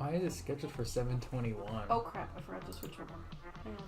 Why is it scheduled for 7:21? Oh crap, I forgot to switch over. Hang on.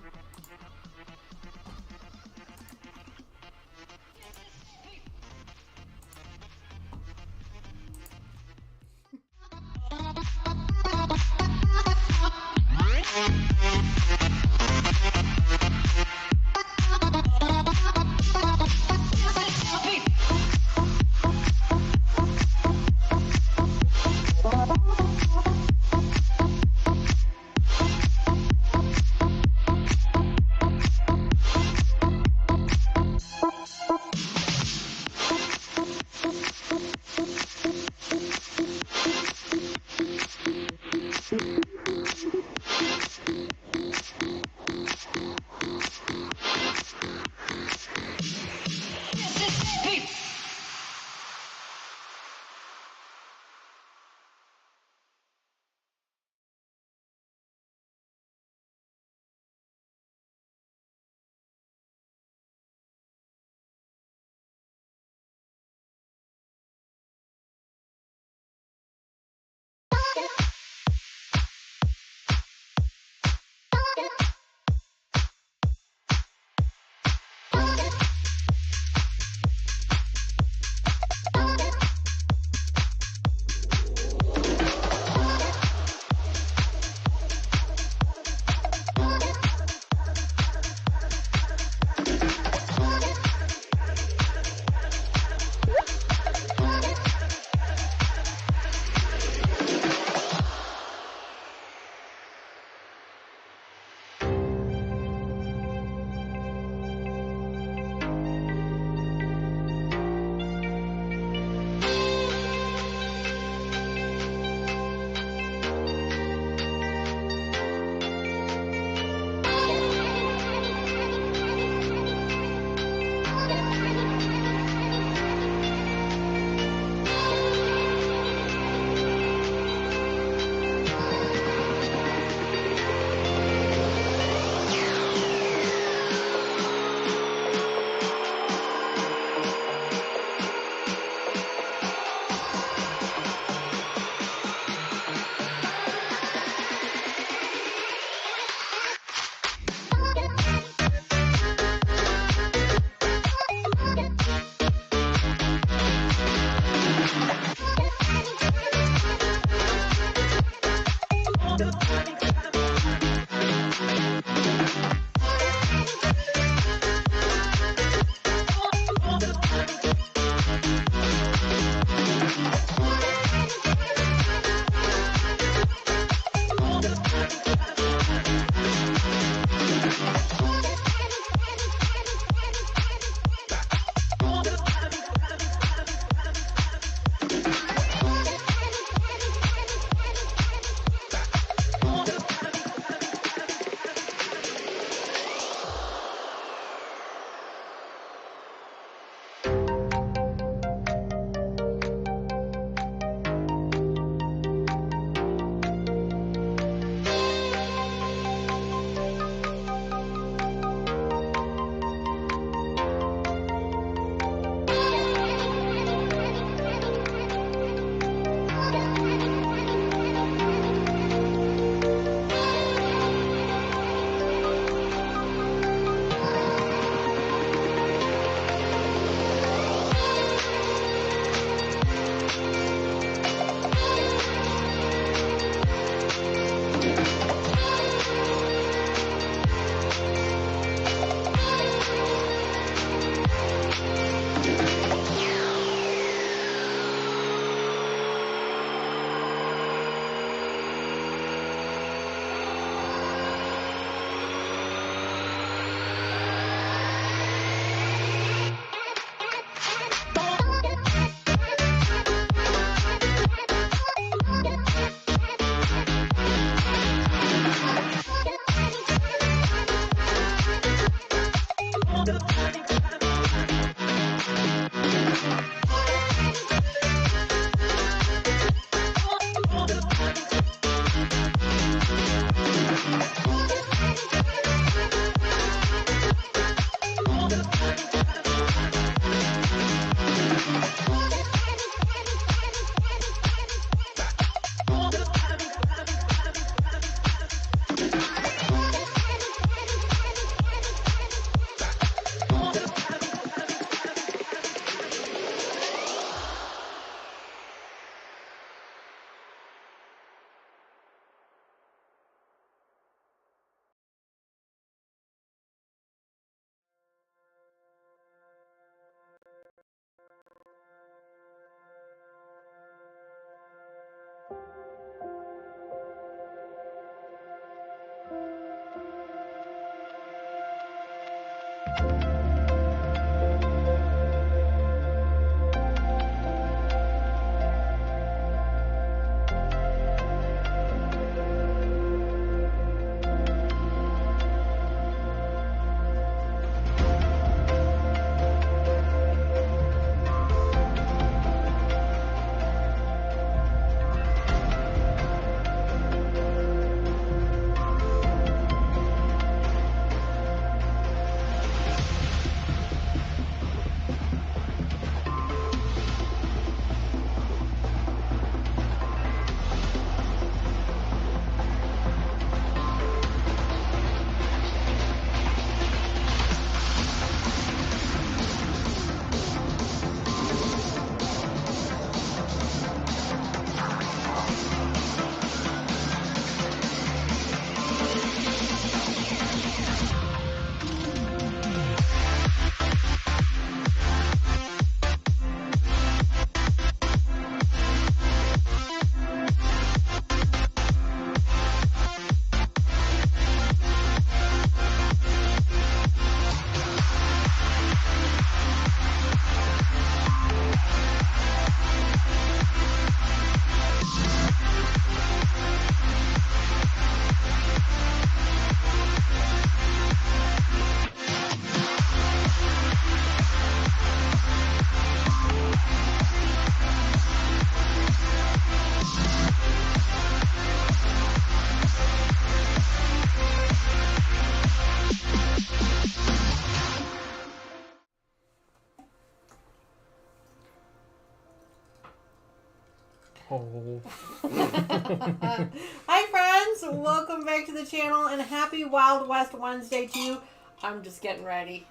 Oh. Hi friends, welcome back to the channel and happy Wild West Wednesday to you. I'm just getting ready.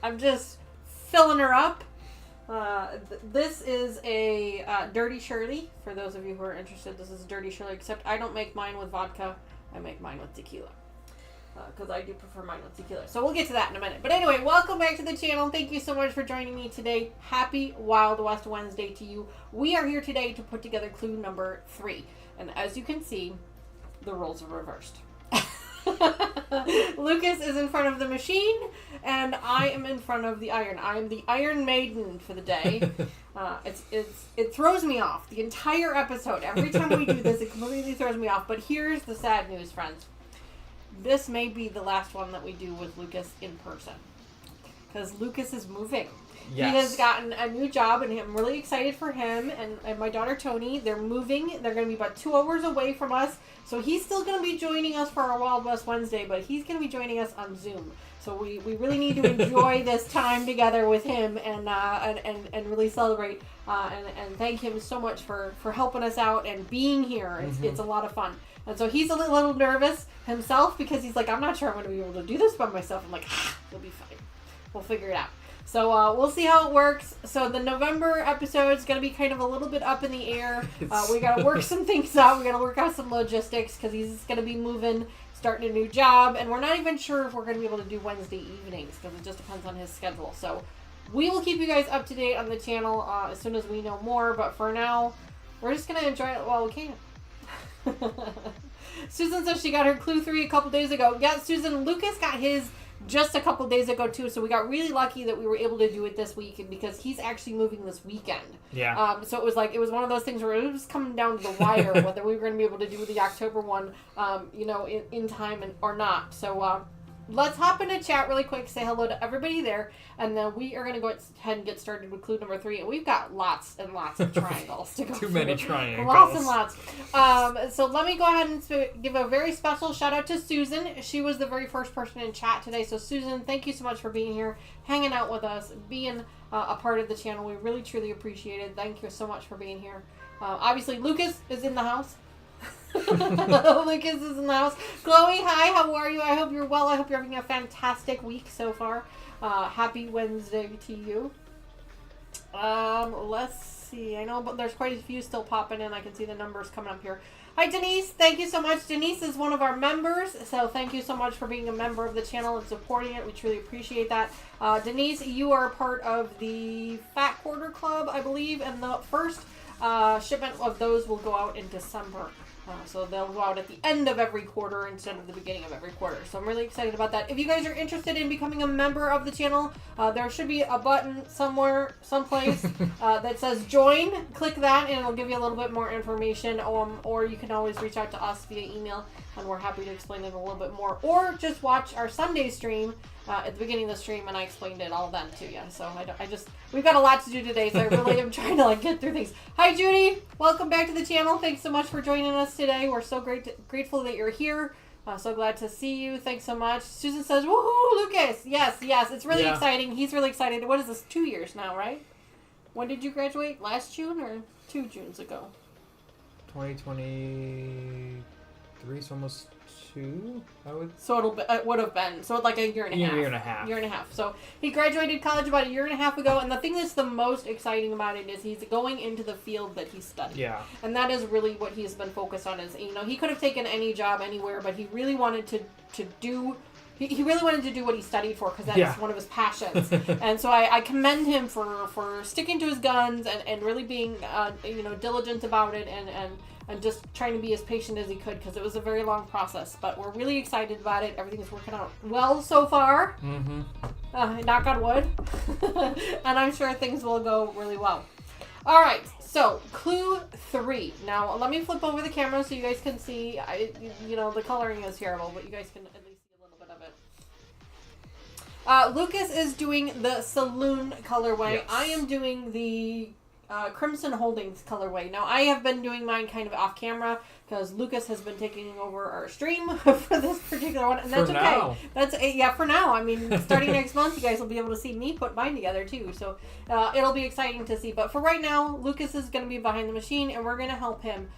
I'm just filling her up. This is a Dirty Shirley. For those of you who are interested, this is Dirty Shirley, except I don't make mine with vodka. I make mine with tequila. Because I do prefer mine with tequila. So we'll get to that in a minute. But anyway, welcome back to the channel. Thank you so much for joining me today. Happy Wild West Wednesday to you. We are here today to put together clue number 3. And as you can see, the roles are reversed. Lucas is in front of the machine, and I am in front of the iron. I am the Iron Maiden for the day. It throws me off. The entire episode, every time we do this, it completely throws me off. But here's the sad news, friends. This may be the last one that we do with Lucas in person. Because Lucas is moving. Yes. He has gotten a new job, and I'm really excited for him and my daughter Tony. They're moving. They're going to be about 2 hours away from us. So he's still going to be joining us for our Wild West Wednesday, but he's going to be joining us on Zoom. So we really need to enjoy this time together with him and really celebrate and thank him so much for helping us out and being here. It's a lot of fun. And so he's a little nervous himself because he's like, I'm not sure I'm going to be able to do this by myself. I'm like, it'll be fine. We'll figure it out. So we'll see how it works. So the November episode is going to be kind of a little bit up in the air. We got to work some things out. We got to work out some logistics because he's going to be moving, starting a new job. And we're not even sure if we're going to be able to do Wednesday evenings because it just depends on his schedule. So we will keep you guys up to date on the channel as soon as we know more. But for now, we're just going to enjoy it while we can. Susan says she got her clue 3 a couple days ago. Yeah, Susan, Lucas got his just a couple days ago too, so we got really lucky that we were able to do it this week because he's actually moving this weekend. Yeah. So it was one of those things where it was coming down to the wire whether we were going to be able to do the October one, in time or not. So let's hop into chat really quick, say hello to everybody there, and then we are going to go ahead and get started with clue number 3. And we've got lots and lots of triangles to go through. Too many triangles. Lots and lots. So let me go ahead and give a very special shout out to Susan. She was the very first person in chat today. So Susan, thank you so much for being here, hanging out with us, being a part of the channel. We really, truly appreciate it. Thank you so much for being here. Obviously, Lucas is in the house. Lucas is in the house. Chloe, hi, how are you? I hope you're well. I hope you're having a fantastic week so far. Happy Wednesday to you. Let's see. I know, but there's quite a few still popping in. I can see the numbers coming up here. Hi, Denise. Thank you so much. Denise is one of our members, so thank you so much for being a member of the channel and supporting it. We truly appreciate that. Denise, you are part of the Fat Quarter Club, I believe, and the first shipment of those will go out in December. So they'll go out at the end of every quarter instead of the beginning of every quarter. So I'm really excited about that. If you guys are interested in becoming a member of the channel, there should be a button somewhere, someplace that says join. Click that and it'll give you a little bit more information. Or you can always reach out to us via email and we're happy to explain it a little bit more. Or just watch our Sunday stream at the beginning of the stream and I explained it all then to you. So we've got a lot to do today, so I really am trying to get through things. Hi Judy, welcome back to the channel. Thanks so much for joining us today. We're so grateful that you're here. So glad to see you. Thanks so much. Susan says, woohoo, Lucas. Yes, it's really exciting. He's really excited. What is this, 2 years now, right? When did you graduate? Last June or 2 Junes ago? 2023, so almost 2, I would. So it would have been. So like a year and a half. Year and a half. So he graduated college about a year and a half ago, and the thing that's the most exciting about it is he's going into the field that he studied. Yeah. And that is really what he's been focused on. Is he could have taken any job anywhere, but he really wanted to do. He really wanted to do what he studied for because that's one of his passions. And so I commend him for sticking to his guns and really being diligent about it and just trying to be as patient as he could because it was a very long process. But we're really excited about it. Everything's working out well so far. Knock on wood. And I'm sure things will go really well. All right. So, clue 3. Now, let me flip over the camera so you guys can see. The coloring is terrible, but you guys can at least see a little bit of it. Lucas is doing the saloon colorway. Yes. I am doing the Crimson Holdings colorway. Now, I have been doing mine kind of off camera because Lucas has been taking over our stream for this particular one, and that's for okay. Now. Yeah, for now. I mean, starting next month, you guys will be able to see me put mine together too. So it'll be exciting to see. But for right now, Lucas is going to be behind the machine, and we're going to help him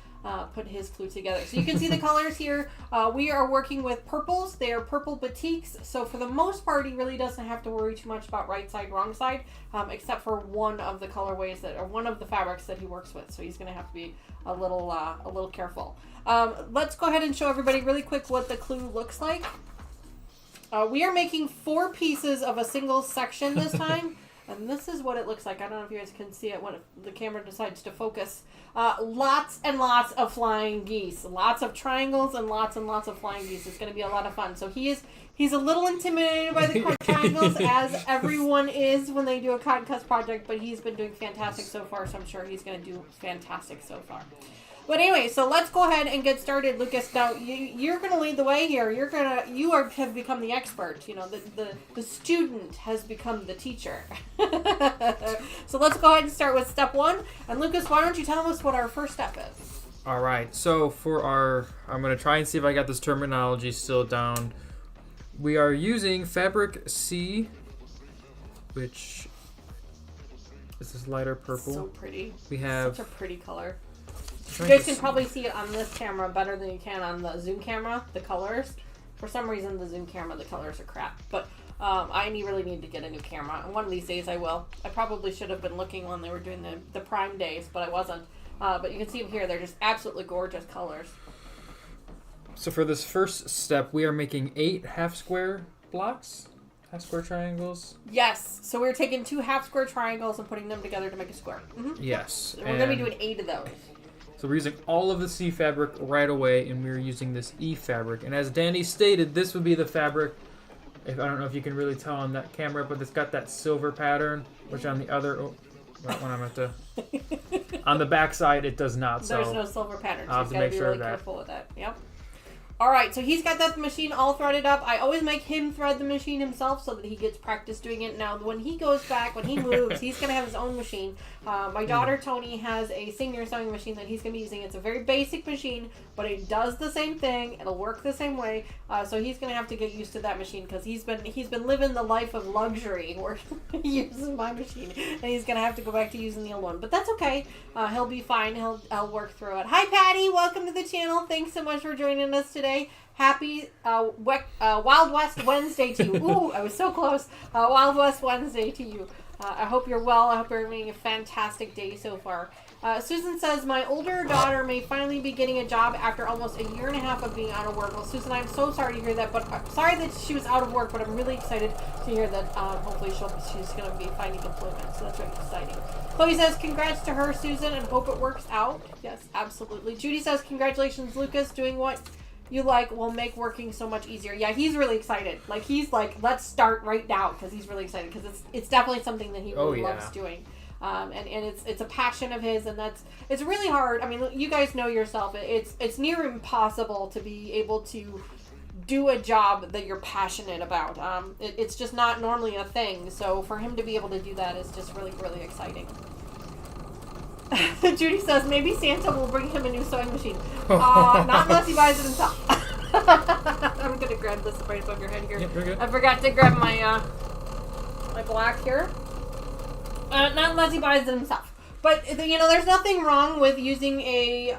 put his flute together. So you can see the colors here. We are working with purples. They are purple batiks. So for the most part, he really doesn't have to worry too much about right side, wrong side, except for one of the colorways that, or one of the fabrics that he works with. So he's going to have to be a little careful. Let's go ahead and show everybody really quick what the clue looks like. We are making 4 pieces of a single section this time. And this is what it looks like. I don't know if you guys can see it when the camera decides to focus. Lots and lots of flying geese. Lots of triangles and lots of flying geese. It's going to be a lot of fun. So he's a little intimidated by the triangles, as everyone is when they do a cottoncuts project, but he's been doing fantastic so far, so I'm sure he's going to do fantastic so far. But anyway, so let's go ahead and get started, Lucas. Now, you're going to lead the way here. Have become the expert. You know, the student has become the teacher. So let's go ahead and start with step 1. And Lucas, why don't you tell us what our first step is? All right. So I'm going to try and see if I got this terminology still down. We are using fabric C, which is this lighter purple. So pretty. We have such a pretty color. You guys can probably see it on this camera better than you can on the Zoom camera, the colors. For some reason, the Zoom camera, the colors are crap. But I really need to get a new camera. And one of these days I will. I probably should have been looking when they were doing the Prime days, but I wasn't. But you can see them here. They're just absolutely gorgeous colors. So for this first step, we are making 8 half-square blocks, half-square triangles. Yes. So we're taking 2 half-square triangles and putting them together to make a square. Mm-hmm. Yes. So we're going to be doing 8 of those. So we're using all of the C fabric right away, and we're using this E fabric. And as Danny stated, this would be the fabric, I don't know if you can really tell on that camera, but it's got that silver pattern, which on the other, that one I'm going to have to, on the back side it does not. There's so no silver pattern, so I'll you've have got to to be make sure really of that. careful with that. Yep. Alright, so he's got that machine all threaded up. I always make him thread the machine himself so that he gets practice doing it. Now, when he goes back, when he moves, he's going to have his own machine. My daughter, Tony, has a senior sewing machine that he's going to be using. It's a very basic machine, but it does the same thing. It'll work the same way. So he's going to have to get used to that machine because he's been living the life of luxury where he uses my machine. And he's going to have to go back to using the old one. But that's okay. He'll be fine. I'll work through it. Hi, Patty. Welcome to the channel. Thanks so much for joining us today. Happy Wild West Wednesday to you. Ooh, I was so close. Wild West Wednesday to you. I hope you're well. I hope you're having a fantastic day so far. Susan says, my older daughter may finally be getting a job after almost a year and a half of being out of work. Well, Susan, I'm so sorry to hear that, but sorry that she was out of work, but I'm really excited to hear that hopefully she's going to be finding employment. So that's very exciting. Chloe says, congrats to her, Susan, and hope it works out. Yes, absolutely. Judy says, congratulations, Lucas, doing what you like will make working so much easier. Yeah, he's really excited. Like, he's like, let's start right now, because he's really excited, because it's definitely something that he really loves doing. And it's a passion of his, and it's really hard. I mean, you guys know yourself. It's near impossible to be able to do a job that you're passionate about. It's just not normally a thing. So for him to be able to do that is just really, really exciting. Judy says, maybe Santa will bring him a new sewing machine. Not unless he buys it himself. I'm going to grab this right above your head here. Yep, I forgot to grab my my black here. Not unless he buys it himself. But, there's nothing wrong with using a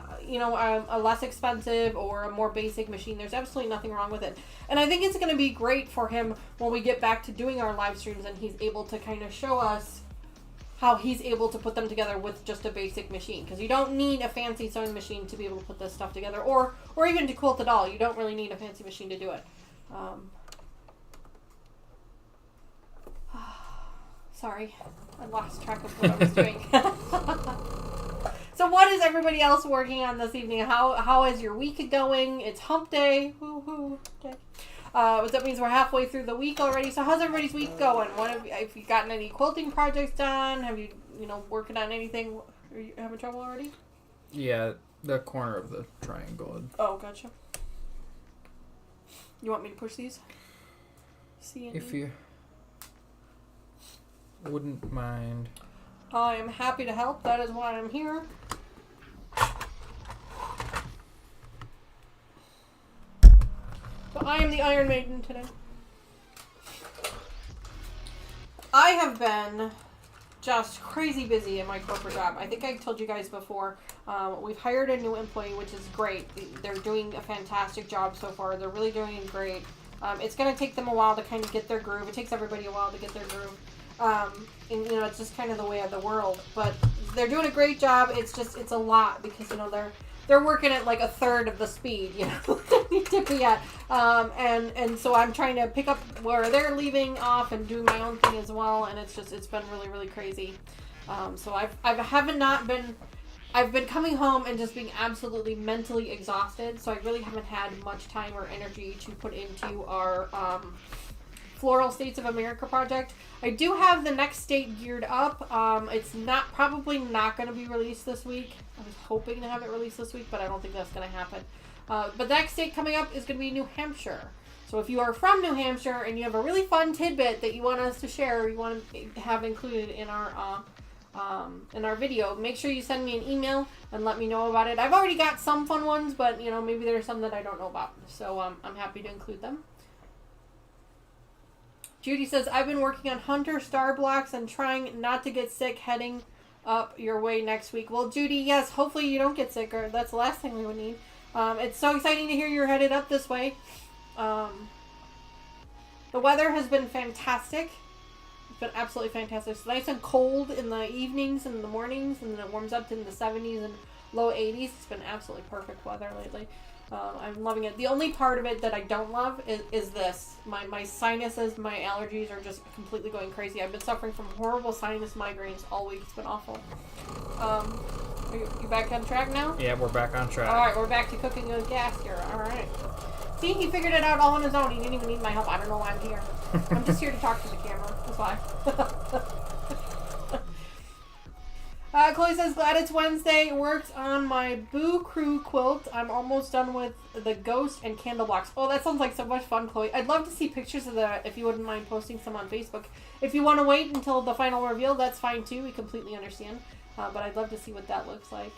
less expensive or a more basic machine. There's absolutely nothing wrong with it. And I think it's going to be great for him when we get back to doing our live streams and he's able to kind of show us how he's able to put them together with just a basic machine. Because you don't need a fancy sewing machine to be able to put this stuff together. Or even to quilt at all. You don't really need a fancy machine to do it. Sorry. I lost track of what I was doing. So what is everybody else working on this evening? How is your week going? It's hump day. Woo-hoo. Okay. That means we're halfway through the week already. So how's everybody's week going? Have you gotten any quilting projects done? Have you, working on anything? Are you having trouble already? Yeah, the corner of the triangle. Oh, gotcha. You want me to push these? C and If E? you wouldn't mind. I am happy to help. That is why I'm here. But I am the Iron Maiden today. I have been just crazy busy in my corporate job. I think I told you guys before, we've hired a new employee, which is great. They're doing a fantastic job so far. They're really doing great. It's going to take them a while to kind of get their groove. It takes everybody a while to get their groove. And, you know, it's just kind of the way of the world. But they're doing a great job. It's a lot because, you know, they're working at like a third of the speed, you know, they need to be at. And so I'm trying to pick up where they're leaving off and do my own thing as well. And it's been really, really crazy. So I've been coming home and just being absolutely mentally exhausted. So I really haven't had much time or energy to put into our, Floral States of America project. I do have the next state geared up. It's probably not going to be released this week. I was hoping to have it released this week, but I don't think that's going to happen. But the next state coming up is going to be New Hampshire. So if you are from New Hampshire and you have a really fun tidbit that you want us to share, you want to have included in our video, make sure you send me an email and let me know about it. I've already got some fun ones, but you know, maybe there's some that I don't know about. So I'm happy to include them. Judy says, I've been working on Hunter star blocks and trying not to get sick heading up your way next week. Well, Judy, yes, hopefully you don't get sick, or that's the last thing we would need. It's so exciting to hear you're headed up this way. The weather has been fantastic. It's been absolutely fantastic. It's nice and cold in the evenings and the mornings, and then it warms up to in the 70s and low 80s. It's been absolutely perfect weather lately. I'm loving it. The only part of it that I don't love is this. My sinuses, my allergies are just completely going crazy. I've been suffering from horrible sinus migraines all week. It's been awful. Are you back on track now? Yeah, we're back on track. All right, we're back to cooking with gas here. All right. See, he figured it out all on his own. He didn't even need my help. I don't know why I'm here. I'm just here to talk to the camera. That's why. Chloe says, glad it's Wednesday. Worked on my Boo Crew quilt. I'm almost done with the ghost and candle blocks. Oh, that sounds like so much fun, Chloe. I'd love to see pictures of that if you wouldn't mind posting some on Facebook. If you want to wait until the final reveal, that's fine too. We completely understand. But I'd love to see what that looks like.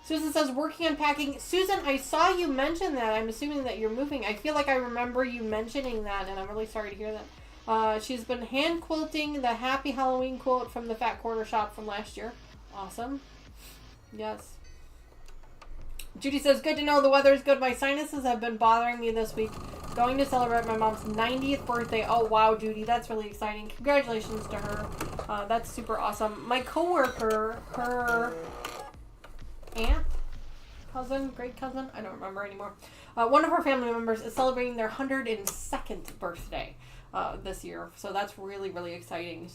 Susan says, working on packing. Susan, I saw you mention that. I'm assuming that you're moving. I feel like I remember you mentioning that, and I'm really sorry to hear that. She's been hand quilting the Happy Halloween quilt from the Fat Quarter Shop from last year. Awesome. Yes. Judy says, good to know the weather is good. My sinuses have been bothering me this week. Going to celebrate my mom's 90th birthday. Oh, wow, Judy. That's really exciting. Congratulations to her. That's super awesome. My coworker, her aunt, cousin, great cousin, I don't remember anymore. One of her family members is celebrating their 102nd birthday. This year, so that's really, really exciting.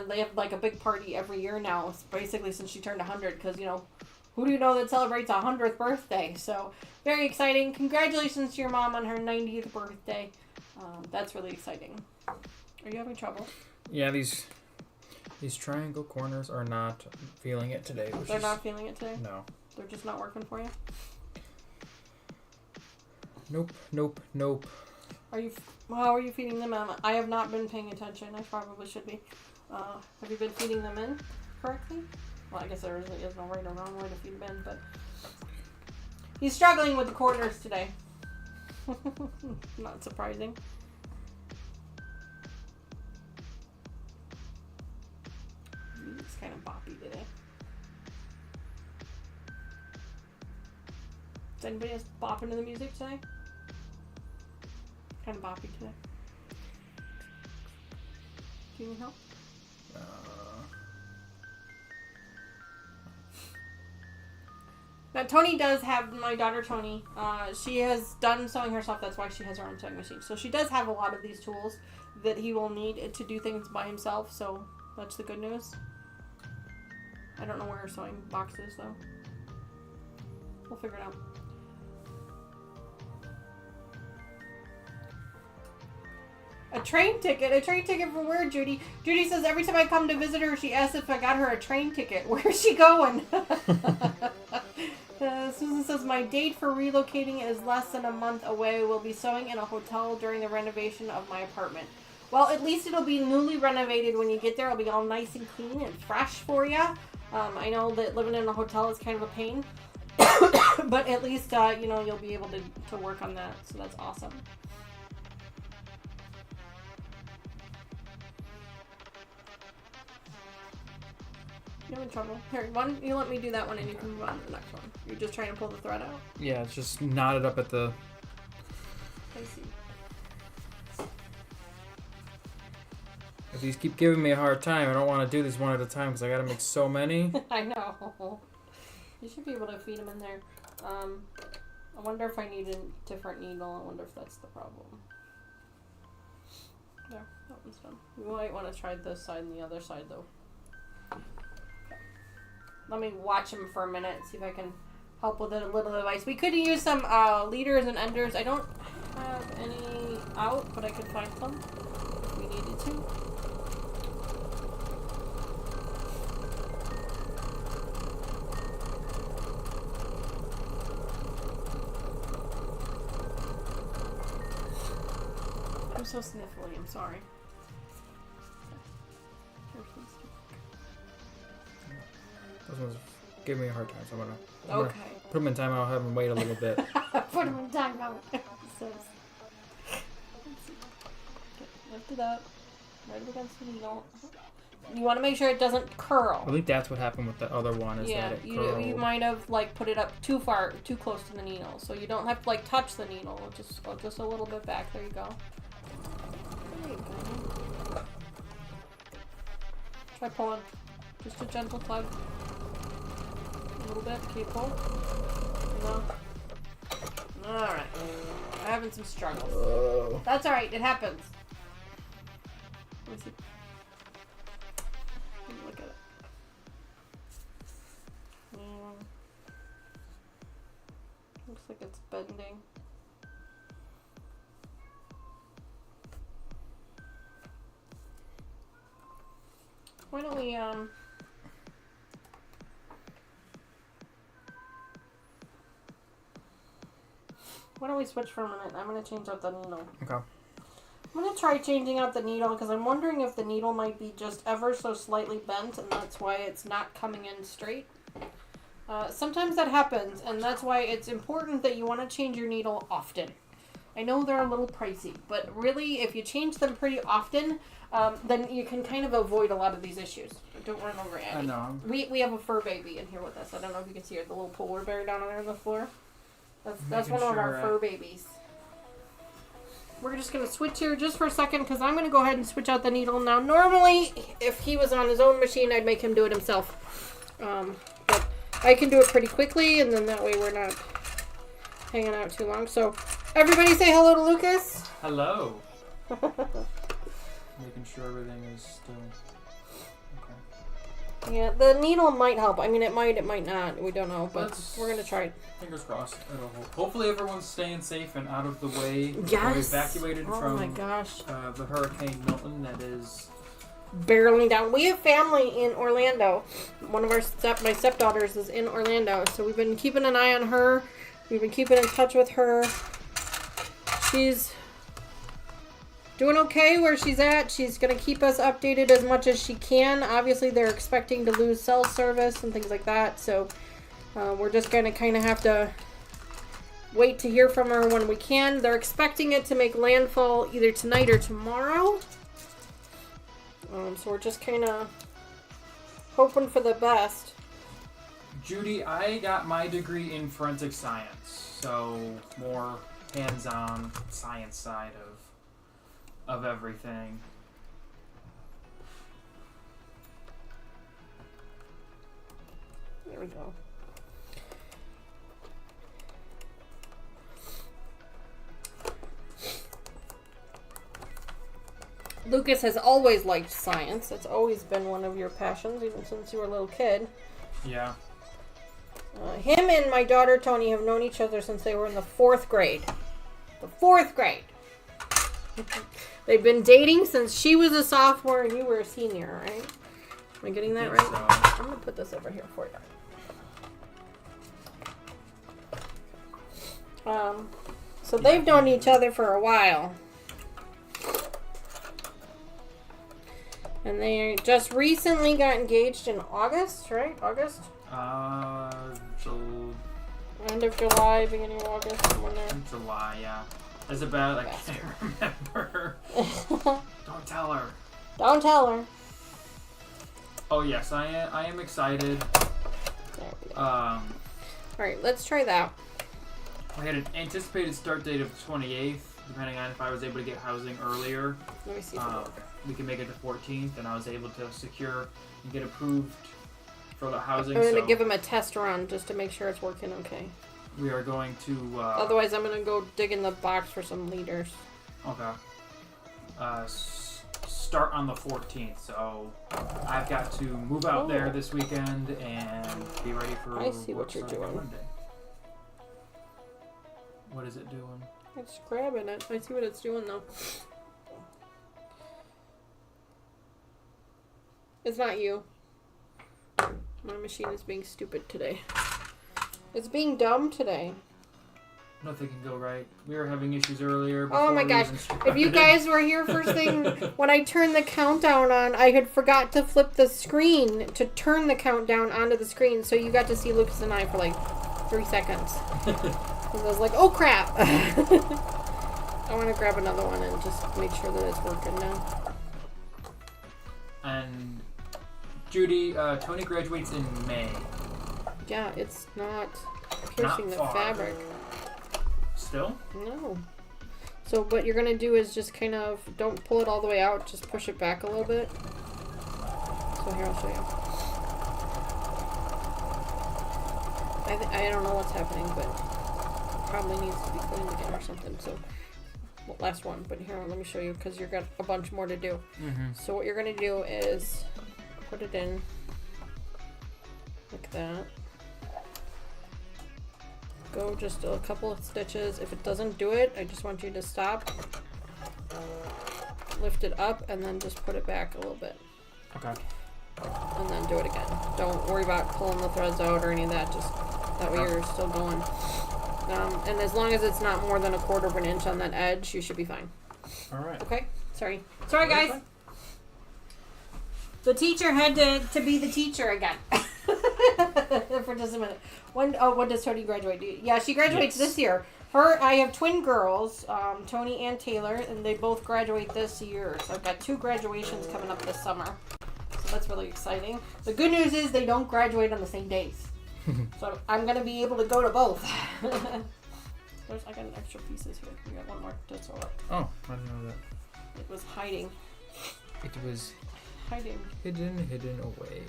They have like a big party every year now, basically since she turned 100, because who do you know that celebrates a 100th birthday? So very exciting. Congratulations to your mom on her 90th birthday. That's really exciting. Are you having trouble? Yeah, these triangle corners are not feeling it today. They're not feeling it today? No. They're just not working for you? Nope. How are you feeding them in? I have not been paying attention. I probably should be. Have you been feeding them in correctly? Well, I guess there is no right or wrong way to feed them in, but he's struggling with the corners today. Not surprising. It's kind of boppy today. Is anybody else bopping to the music today? Kind of boppy today. Do you need help? Now, Tony does have, my daughter Tony, she has done sewing herself. That's why she has her own sewing machine. So she does have a lot of these tools that he will need to do things by himself. So that's the good news. I don't know where her sewing box is, though. We'll figure it out. A train ticket? A train ticket for where, Judy? Judy says every time I come to visit her, she asks if I got her a train ticket. Where's she going? Susan says, my date for relocating is less than a month away. We'll be sewing in a hotel during the renovation of my apartment. Well, at least it'll be newly renovated when you get there. It'll be all nice and clean and fresh for you. I know that living in a hotel is kind of a pain. But at least, you know, you'll be able to work on that. So that's awesome. You having trouble? Here, you let me do that one and you can move on to the next one. You're just trying to pull the thread out? Yeah, it's just knotted up at the... I see. If these keep giving me a hard time, I don't want to do this one at a time because I got to make so many. I know. You should be able to feed them in there. I wonder if I need a different needle. I wonder if that's the problem. There, that one's done. You might want to try this side and the other side though. Let me watch them for a minute and see if I can help with a little advice. We could use some leaders and enders. I don't have any out, but I could find some if we needed to. I'm so sniffly, I'm sorry. Those ones give me a hard time, so I'm gonna put them in timeout. I'll have them wait a little bit. Put them in timeout. So, lift it up. Right up against the needle. You want to make sure it doesn't curl. I think that's what happened with the other one. Is yeah, that it you might have like put it up too close to the needle, so you don't have to like touch the needle. Just a little bit back. There you go. There you go. Try pulling. Just a gentle tug. A little bit. Can you pull? No. Alright. I'm having some struggles. Oh. That's alright. It happens. Let me see. Let me look at it. Looks like it's bending. Why don't we, switch for a minute? I'm going to change out the needle. Okay. I'm going to try changing out the needle because I'm wondering if the needle might be just ever so slightly bent and that's why it's not coming in straight. Sometimes that happens and that's why it's important that you want to change your needle often. I know they're a little pricey, but really if you change them pretty often, then you can kind of avoid a lot of these issues. Don't run over Annie. I know. We have a fur baby in here with us. I don't know if you can see her, the little polar bear down there on the floor. That's one of our fur babies. We're just going to switch here just for a second because I'm going to go ahead and switch out the needle. Now, normally, if he was on his own machine, I'd make him do it himself. But I can do it pretty quickly, and then that way we're not hanging out too long. So, everybody say hello to Lucas. Hello. Making sure everything is still... Okay. Yeah, the needle might help. I mean, it might not. We don't know, but we're going to try it. Fingers crossed. Hopefully everyone's staying safe and out of the way. Yes. We're evacuated from my gosh. The Hurricane Milton that is... barreling down. We have family in Orlando. One of my stepdaughters is in Orlando, so we've been keeping an eye on her. We've been keeping in touch with her. She's doing okay where she's at. She's going to keep us updated as much as she can. Obviously, they're expecting to lose cell service and things like that, so we're just going to kind of have to wait to hear from her when we can. They're expecting it to make landfall either tonight or tomorrow. So we're just kind of hoping for the best. Judy, I got my degree in forensic science, so more hands-on science side of everything. There we go. Lucas has always liked science. It's always been one of your passions, even since you were a little kid. Yeah. Him and my daughter, Tony, have known each other since they were in the 4th grade. The 4th grade. They've been dating since she was a sophomore and you were a senior, right? Am I getting that right? So. I'm going to put this over here for you. So they've known each other for a while. And they just recently got engaged in August, right? August? So End of July, beginning of August, somewhere there. July, yeah. It's about, I can't remember. Don't tell her. Don't tell her. Oh yes, I am excited. There we go. Alright, let's try that. I had an anticipated start date of 28th, depending on if I was able to get housing earlier. Let me see if it'll work. We can make it the 14th, and I was able to secure and get approved for the housing. I'm going to give him a test run just to make sure it's working okay. We are going to... Otherwise, I'm going to go dig in the box for some leaders. Okay. Start on the 14th, so I've got to move out there this weekend and be ready for... I see what you're doing. Monday. What is it doing? It's grabbing it. I see what it's doing, though. It's not you. My machine is being stupid today. It's being dumb today. Nothing can go right. We were having issues earlier. Oh my gosh. If you guys were here first thing, when I turned the countdown on, I had forgot to flip the screen to turn the countdown onto the screen, so you got to see Lucas and I for like 3 seconds. Because I was like, oh crap. I want to grab another one and just make sure that it's working now. And Judy, Tony graduates in May. Yeah, it's not piercing the fabric. Still? No. So what you're going to do is just kind of, don't pull it all the way out, just push it back a little bit. So here, I'll show you. I don't know what's happening, but probably needs to be cleaned again or something. So, well, last one, but here, let me show you, because you've got a bunch more to do. Mm-hmm. So what you're going to do is put it in like that. Go just a couple of stitches. If it doesn't do it, I just want you to stop, lift it up, and then just put it back a little bit. Okay. And then do it again. Don't worry about pulling the threads out or any of that. Just that way you're still going. And as long as it's not more than 1/4 of an inch on that edge, you should be fine. All right. Okay? Sorry, guys. The teacher had to be the teacher again. For just a minute. When does Tony graduate? Yeah, she graduates this year. I have twin girls, Tony and Taylor, and they both graduate this year. So I've got 2 graduations coming up this summer. So that's really exciting. The good news is they don't graduate on the same days. So I'm going to be able to go to both. I got an extra pieces here. We got one more to throw up. Oh, I didn't know that. It was hiding. It was hiding. Hidden away.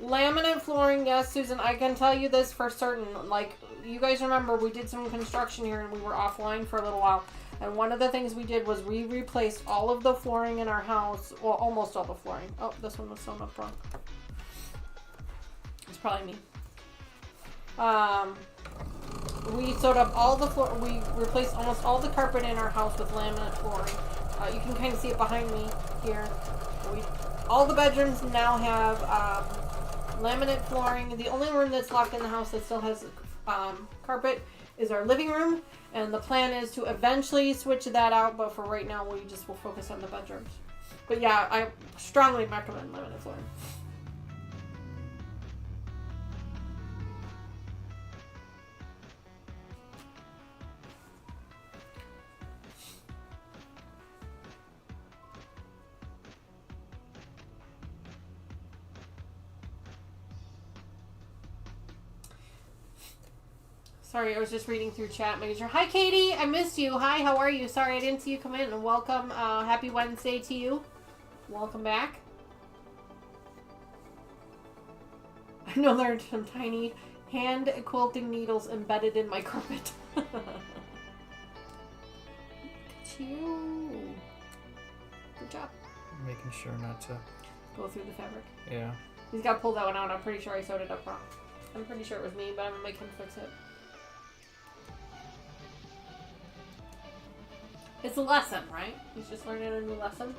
Laminate flooring, yes, Susan, I can tell you this for certain. Like, you guys remember we did some construction here and we were offline for a little while. And one of the things we did was we replaced all of the flooring in our house. Well, almost all the flooring. Oh, this one was sewn up wrong. It's probably me. We sewed up all the floor. We replaced almost all the carpet in our house with laminate flooring. You can kind of see it behind me here. All the bedrooms now have laminate flooring. The only room that's locked in the house that still has carpet is our living room, and the plan is to eventually switch that out, but for right now we just will focus on the bedrooms. But yeah, I strongly recommend laminate flooring. Sorry, I was just reading through chat, making sure. Hi, Katie. I missed you. Hi, how are you? Sorry, I didn't see you come in. And welcome. Happy Wednesday to you. Welcome back. I know there are some tiny hand quilting needles embedded in my carpet. Look at you. Good job. Making sure not to go through the fabric. Yeah. He's got to pull that one out. I'm pretty sure I sewed it up wrong. I'm pretty sure it was me, but I'm going to make him fix it. It's a lesson, right? He's just learning a new lesson.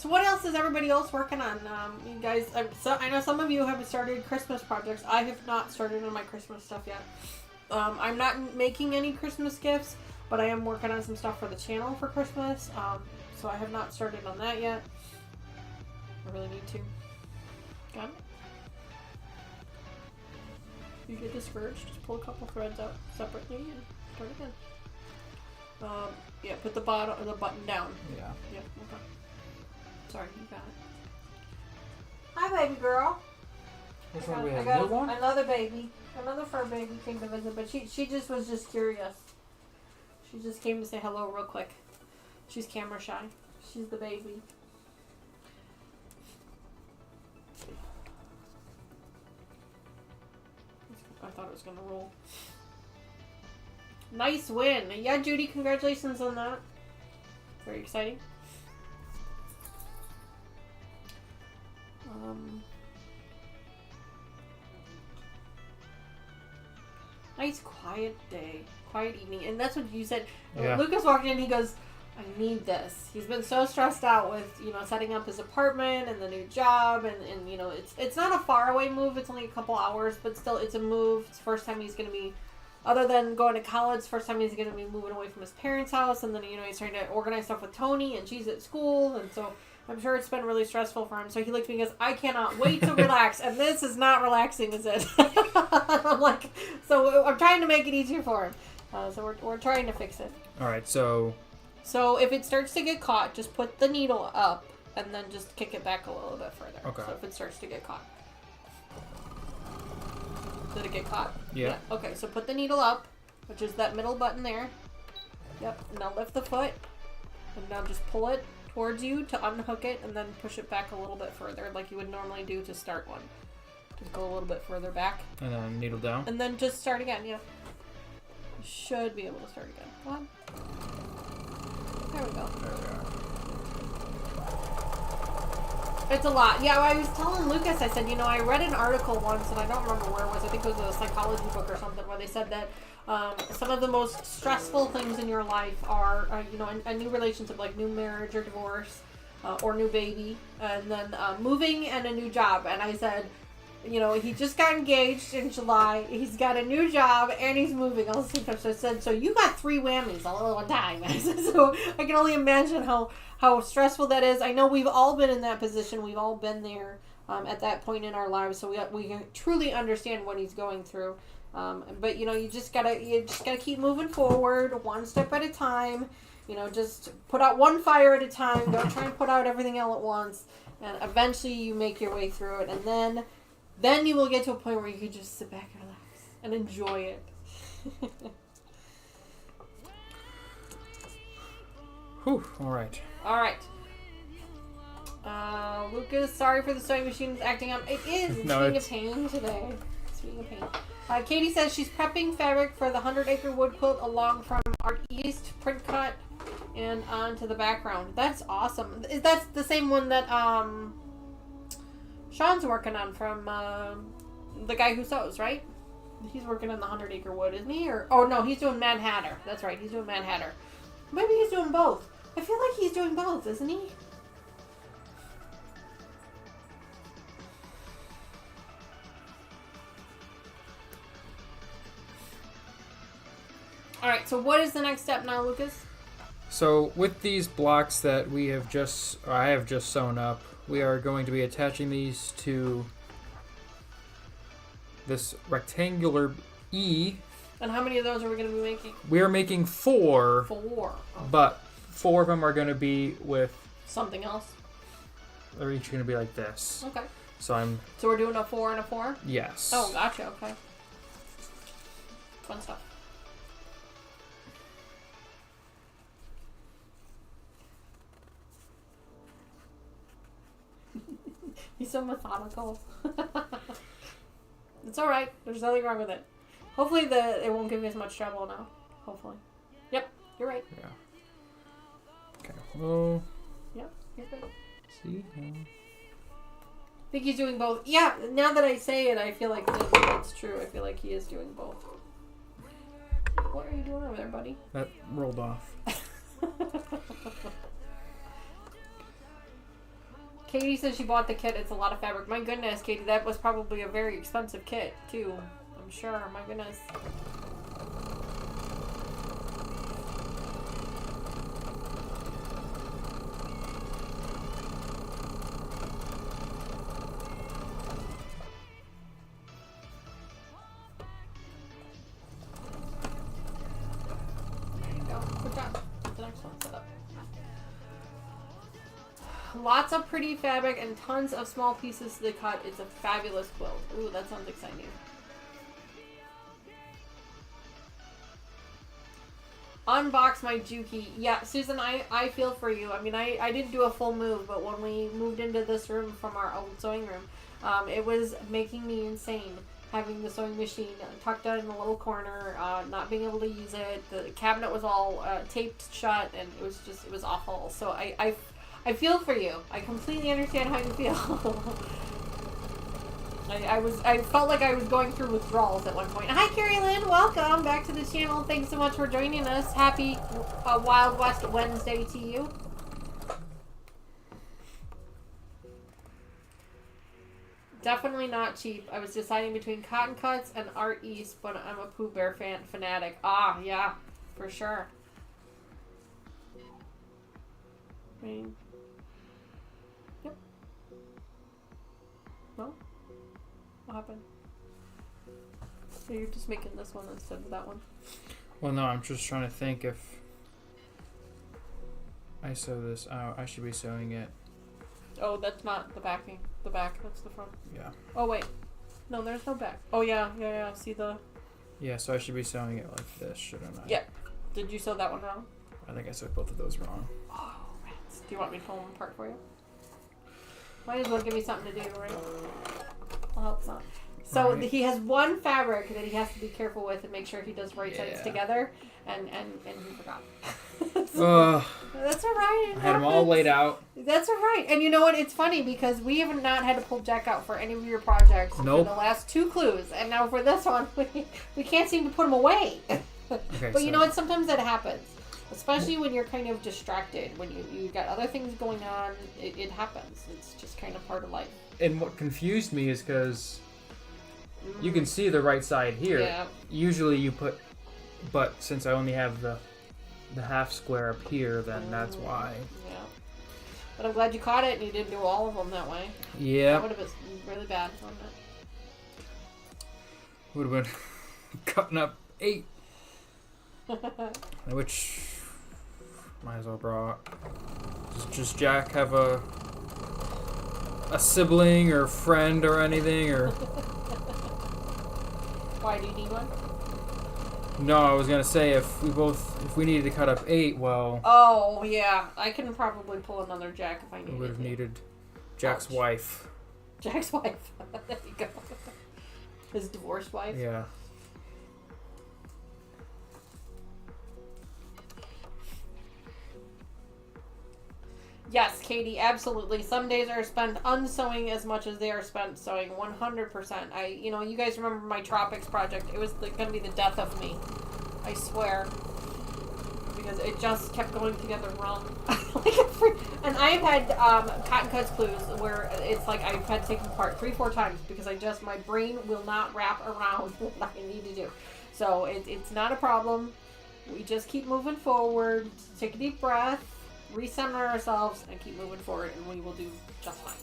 So what else is everybody else working on? You guys, I know some of you have started Christmas projects. I have not started on my Christmas stuff yet. I'm not making any Christmas gifts, but I am working on some stuff for the channel for Christmas. So I have not started on that yet. I really need to. Got it? If you get discouraged, just pull a couple threads out separately and start again. Yeah, put the button down. Yeah. Yep, okay. Sorry, you got it. Hi, baby girl. Which one we I have? got New one? another baby. Another fur baby came to visit, but she just was just curious. She just came to say hello real quick. She's camera shy. She's the baby. I thought it was gonna roll. Nice win. Yeah, Judy, congratulations on that. Very exciting. Nice quiet day. Quiet evening. And that's what you said. Yeah. Lucas walked in, he goes, I need this. He's been so stressed out with, setting up his apartment and the new job, and it's not a faraway move, it's only a couple hours, but still it's a move. It's the first time he's gonna be, other than going to college, first time he's gonna be moving away from his parents' house, and then he's trying to organize stuff with Tony, and she's at school, and so I'm sure it's been really stressful for him. So he looked at me and goes, I cannot wait to relax, and this is not relaxing, is it? I'm like, so I'm trying to make it easier for him. So we're trying to fix it. Alright, so if it starts to get caught, just put the needle up and then just kick it back a little bit further. Okay. So if it starts to get caught. Did it get caught? Yeah. Okay, so put the needle up, which is that middle button there. Yep. Now lift the foot. And now just pull it towards you to unhook it, and then push it back a little bit further like you would normally do to start one. Just go a little bit further back. And then needle down. And then just start again, yeah. You should be able to start again. Go on. There we go. There we are. It's a lot. Yeah, I was telling Lucas, I said, I read an article once, and I don't remember where it was. I think it was a psychology book or something, where they said that some of the most stressful things in your life are, a new relationship, like new marriage or divorce, or new baby, and then moving and a new job. And I said, he just got engaged in July, he's got a new job, and he's moving all the same time. So I said, so you got 3 whammies all at one time. I said, so I can only imagine how stressful that is. I know we've all been in that position. We've all been there at that point in our lives. So we truly understand what he's going through. But you just gotta keep moving forward, one step at a time. Just put out one fire at a time. Don't try and put out everything all at once. And eventually you make your way through it. And then you will get to a point where you can just sit back and relax and enjoy it. Whew, alright. Alright. Lucas, sorry for the sewing machine acting up. It is. It's being a pain today. It's being a pain. Katie says she's prepping fabric for the 100-acre wood quilt along from Art East print cut and onto the background. That's awesome. That's the same one that Sean's working on from the guy who sews, right? He's working on the 100-acre wood, isn't he? No, he's doing Mad Hatter. That's right, he's doing Mad Hatter. Maybe he's doing both. I feel like he's doing both, isn't he? Alright, so what is the next step now, Lucas? So with these blocks that I have just sewn up, we are going to be attaching these to this rectangular E. And how many of those are we going to be making? We are making 4. 4. Okay. But 4 of them are going to be with something else. They're each going to be like this. Okay. So we're doing a 4 and a 4? Yes. Oh, gotcha. Okay. Fun stuff. He's so methodical. It's alright. There's nothing wrong with it. Hopefully it won't give me as much trouble now. Hopefully. Yep, you're right. Yeah. Okay. Well. Yep, you're good. See? I think he's doing both. Yeah, now that I say it, I feel like it's true. I feel like he is doing both. What are you doing over there, buddy? That rolled off. Katie says she bought the kit. It's a lot of fabric. My goodness, Katie, that was probably a very expensive kit, too. I'm sure. My goodness. There you go. Good job. The next one set up. Lots of pretty fabric and tons of small pieces to cut. It's a fabulous quilt. Ooh, that sounds exciting. Unbox my Juki. Yeah, Susan, I feel for you. I mean, I didn't do a full move, but when we moved into this room from our old sewing room, it was making me insane having the sewing machine tucked out in the little corner, not being able to use it. The cabinet was all taped shut, and it was awful. So I feel for you. I completely understand how you feel. I felt like I was going through withdrawals at one point. Hi, Carrie Lynn. Welcome back to the channel. Thanks so much for joining us. Happy Wild West Wednesday to you. Definitely not cheap. I was deciding between Cottoncuts and Art East, but I'm a Pooh Bear fanatic. Ah, yeah, for sure. I mean, yep. No? What happened? So you're just making this one instead of that one? Well, no, I'm just trying to think if I sew this out. I should be sewing it. Oh, that's not the backing. The back, that's the front. Yeah. Oh, wait. No, there's no back. Oh, yeah. See the... Yeah, so I should be sewing it like this, shouldn't I? Yeah. Did you sew that one wrong? I think I sewed both of those wrong. Oh, rats. Do you want me to pull them apart for you? Might as well give me something to do, right? I'll help some. So right. He has one fabric that he has to be careful with and make sure he does right sides together, and he forgot. So, that's all right. I had them all laid out. That's all right. And you know what? It's funny because we have not had to pull Jack out for any of your projects for the last 2 clues, and now for this one, we can't seem to put him away. Okay, but you know what? Sometimes that happens. Especially when you're kind of distracted, when you got other things going on, it happens. It's just kind of part of life. And what confused me is because you can see the right side here. Yeah. Usually you put, but since I only have the half square up here, then that's why. Yeah. But I'm glad you caught it and you didn't do all of them that way. Yeah. That would have been really bad, wouldn't it? Would have been cutting up 8. Which might as well brought. Does Jack have a sibling or friend or anything, or? Why do you need one? No, I was gonna say if we needed to cut up 8, well. Oh yeah, I can probably pull another Jack if I needed. We would have needed Jack's wife. Jack's wife. There you go. His divorced wife. Yeah. Yes, Katie, absolutely. Some days are spent unsewing as much as they are spent sewing. 100%. You guys remember my tropics project? It was going to be the death of me. I swear. Because it just kept going together wrong. And I've had cottoncuts clues where it's like I've had to take them apart 3-4 times because my brain will not wrap around what I need to do. So it's not a problem. We just keep moving forward. Take a deep breath. Recenter ourselves and keep moving forward, and we will do just fine.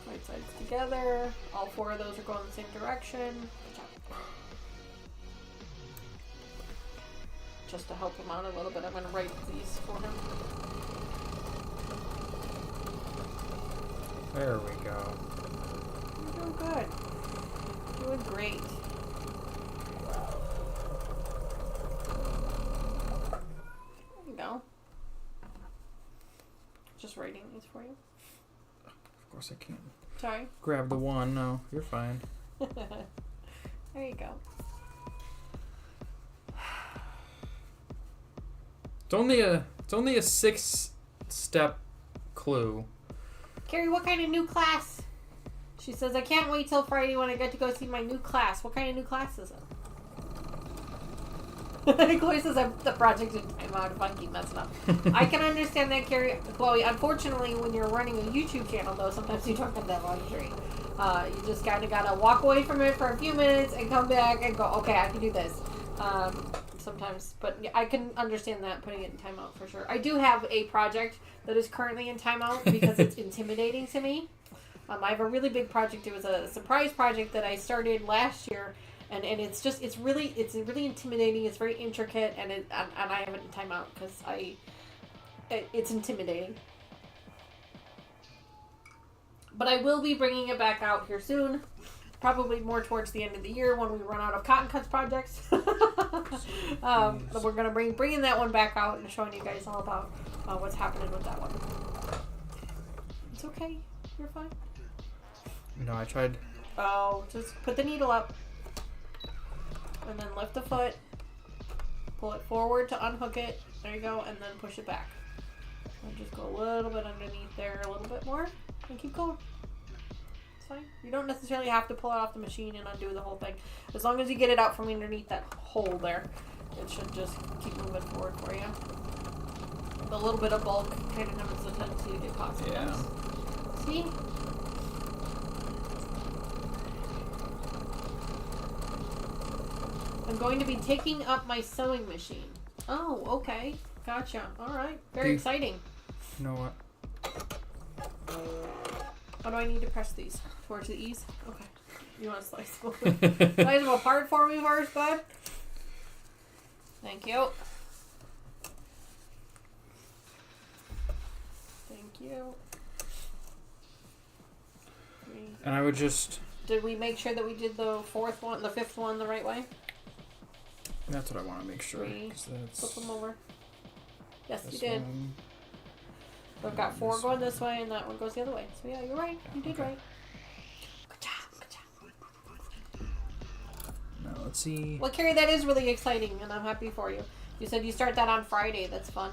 Right sides together. All 4 of those are going the same direction. Good job. Just to help him out a little bit, I'm going to write these for him. There we go. You're doing good. Doing great. Go. Just writing these for you. Of course I can't. Sorry. Grab the one. No, you're fine. There you go. It's only a 6-step clue. Carrie, what kind of new class? She says, I can't wait till Friday when I get to go see my new class. What kind of new class is it? Chloe says the project in timeout if I keep messing up. I can understand that, Chloe. Unfortunately, when you're running a YouTube channel, though, sometimes you don't have that luxury. You just kind of gotta walk away from it for a few minutes and come back and go, okay, I can do this. Sometimes, but I can understand that, putting it in timeout for sure. I do have a project that is currently in timeout because it's intimidating to me. I have a really big project. It was a surprise project that I started last year, and it's really intimidating. It's very intricate, and I have it in timeout because it's intimidating. But I will be bringing it back out here soon. Probably more towards the end of the year when we run out of cottoncuts projects. But we're gonna bringing that one back out and showing you guys all about what's happening with that one. It's okay. You're fine. No, I tried. Oh, just put the needle up, and then lift the foot. Pull it forward to unhook it. There you go, and then push it back. And just go a little bit underneath there, a little bit more, and keep going. Fine. You don't necessarily have to pull it off the machine and undo the whole thing. As long as you get it out from underneath that hole there, it should just keep moving forward for you. The little bit of bulk kind of has a tendency to get caught sometimes. Yeah. See? I'm going to be taking up my sewing machine. Oh, okay. Gotcha. Alright. Very exciting. You know what? How do I need to press these? Towards the E's? Okay. You want to slice them? Slice them apart for me first, bud? Thank you. Thank you. And I would just... Did we make sure that we did the fifth one the right way? That's what I want to make sure. Flip them over. Yes, you did. We've got 4 going this way, and that one goes the other way. So yeah, you're right. You did right. Good job. Good job. Now let's see. Well, Carrie, that is really exciting, and I'm happy for you. You said you start that on Friday. That's fun.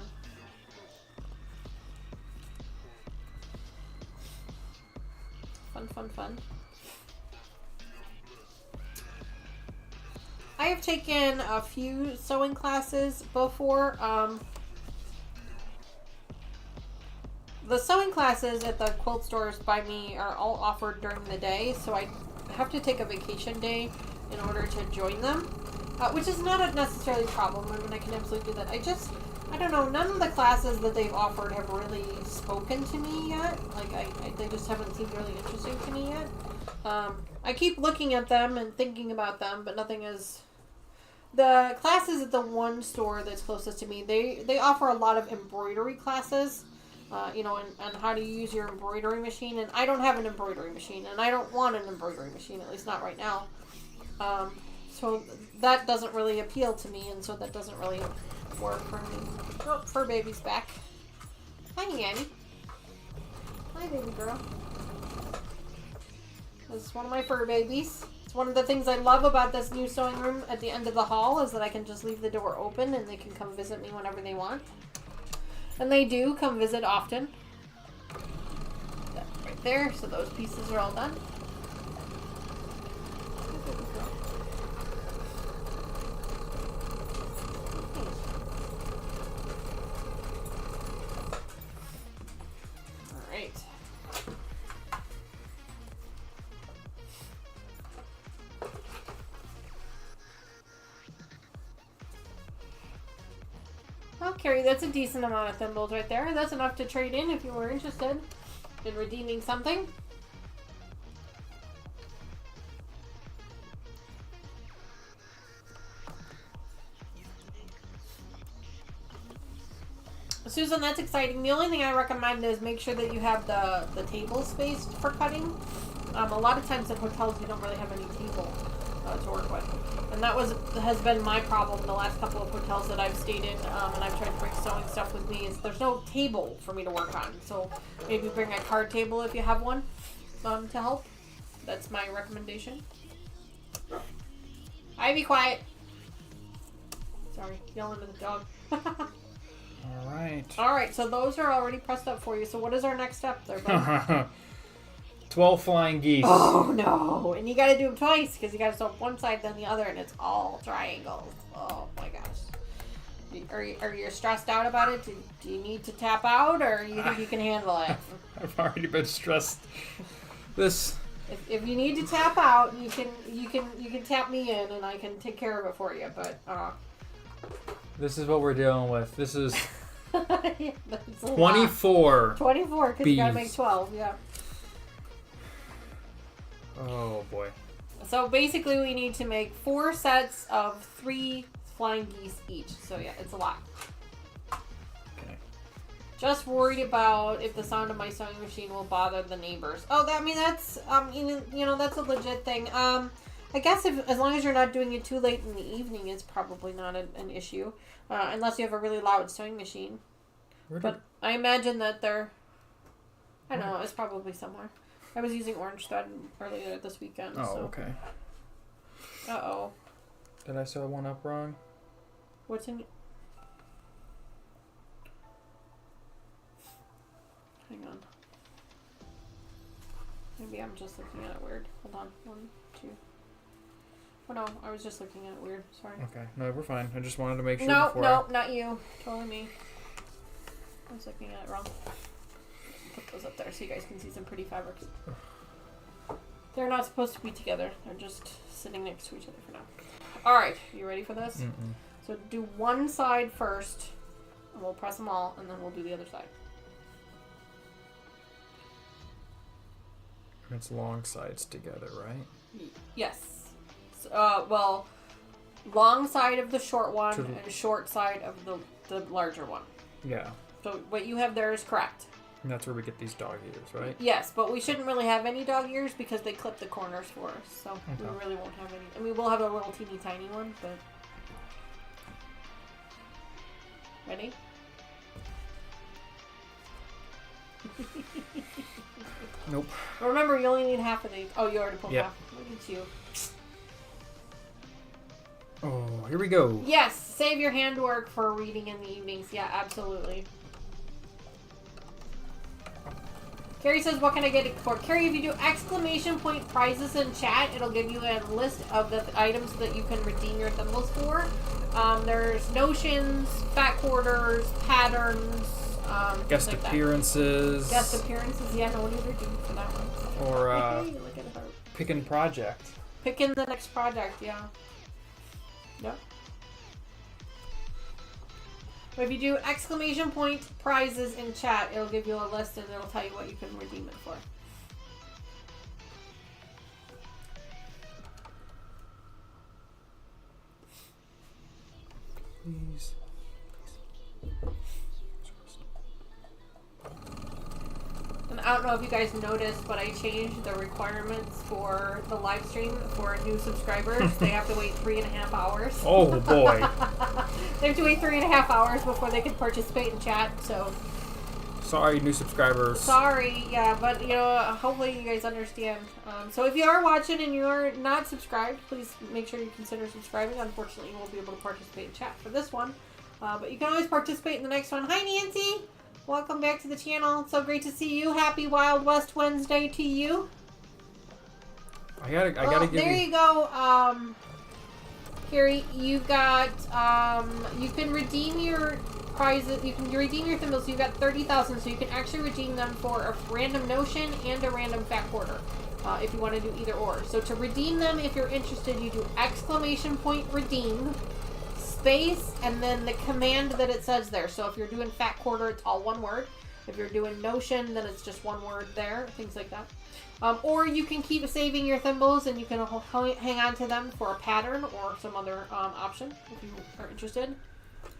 Fun. I have taken a few sewing classes before. The sewing classes at the quilt stores by me are all offered during the day, so I have to take a vacation day in order to join them, which is not necessarily a problem. I mean, I can absolutely do that. I don't know, none of the classes that they've offered have really spoken to me yet. Like, they just haven't seemed really interesting to me yet. I keep looking at them and thinking about them, but nothing is... The classes at the one store that's closest to me, they offer a lot of embroidery classes. And how to use your embroidery machine. And I don't have an embroidery machine, and I don't want an embroidery machine, at least not right now. So that doesn't really appeal to me, and so that doesn't really work for me. Oh, fur baby's back. Hi, Annie. Hi, baby girl. This is one of my fur babies. It's one of the things I love about this new sewing room at the end of the hall is that I can just leave the door open and they can come visit me whenever they want. And they do come visit often. That right there, so those pieces are all done. Alright. Oh, Carrie, that's a decent amount of thimbles right there. That's enough to trade in if you were interested in redeeming something. Susan, that's exciting. The only thing I recommend is make sure that you have the table spaced for cutting. A lot of times in hotels you don't really have any table to work with. And that has been my problem the last couple of hotels that I've stayed in, and I've tried to bring sewing stuff with me, is there's no table for me to work on. So maybe bring a card table if you have one to help. That's my recommendation. Ivy, quiet. Sorry, yelling at the dog. Alright. Alright, so those are already pressed up for you. So what is our next step there, bud? 12 flying geese. Oh no! And you got to do them twice because you got to sew one side then the other, and it's all triangles. Oh my gosh! Are you stressed out about it? Do you need to tap out, or you think you can handle it? I've already been stressed. This. If you need to tap out, you can tap me in, and I can take care of it for you. But this is what we're dealing with. This is yeah, 24. 24 because you gotta make 12. Yeah. Oh boy. So basically, we need to make 4 sets of 3 flying geese each. So yeah, it's a lot. Okay. Just worried about if the sound of my sewing machine will bother the neighbors. Oh, that's that's a legit thing. I guess as long as you're not doing it too late in the evening, it's probably not an issue, unless you have a really loud sewing machine. But I imagine that they're. I don't know. It's probably somewhere. I was using orange thread earlier this weekend. Oh, so. okay. Uh-oh. Did I sew one up wrong? What's in... Hang on. Maybe I'm just looking at it weird. Hold on. 1, 2... Oh no, I was just looking at it weird. Sorry. Okay. No, we're fine. I just wanted to make sure No, before not you. Totally me. I was looking at it wrong. Put those up there so you guys can see some pretty fabrics. They're not supposed to be together. They're just sitting next to each other for now. Alright, you ready for this? Mm-mm. So do one side first, and we'll press them all, and then we'll do the other side. It's long sides together, right? Yes. Well, long side of the short one To the- and short side of the larger one. Yeah. So what you have there is correct. And that's where we get these dog ears, right? Yes, but we shouldn't really have any dog ears because they clip the corners for us. So we Okay. really won't have any. I mean, we'll have a little teeny tiny one, but... Ready? Nope. Remember, you only need half of these. Oh, you already pulled Yep. half. Look at you. Oh, here we go. Yes, save your handwork for reading in the evenings. Yeah, absolutely. Carrie says, what can I get it for? Carrie, if you do exclamation point prizes in chat, it'll give you a list of the items that you can redeem your thimbles for. There's notions, fat quarters, patterns, Guest like appearances. Guest appearances, yeah, no one either do for that one. Or Hey, look at her. picking project. Picking the next project, yeah. Yep. But if you do exclamation point prizes in chat, it'll give you a list and it'll tell you what you can redeem it for. Please. And I don't know if you guys noticed, but I changed the requirements for the live stream for new subscribers. They have to wait 3.5 hours. Oh boy. They have to wait 3.5 hours before they can participate in chat, so... Sorry, new subscribers. Sorry, yeah, but, you know, hopefully you guys understand. So if you are watching and you are not subscribed, please make sure you consider subscribing. Unfortunately, you won't be able to participate in chat for this one. But you can always participate in the next one. Hi, Nancy! Welcome back to the channel. It's so great to see you. Happy Wild West Wednesday to you. I gotta give there you go. Carrie, you've got, you can redeem your prizes, you can redeem your thimbles, so you've got 30,000, so you can actually redeem them for a random notion and a random fat quarter, if you want to do either or. So to redeem them, if you're interested, you do exclamation point redeem, space, and then the command that it says there. So if you're doing fat quarter, it's all one word. If you're doing notion, then it's just one word there, things like that. Or you can keep saving your thimbles and you can hang on to them for a pattern or some other option if you are interested.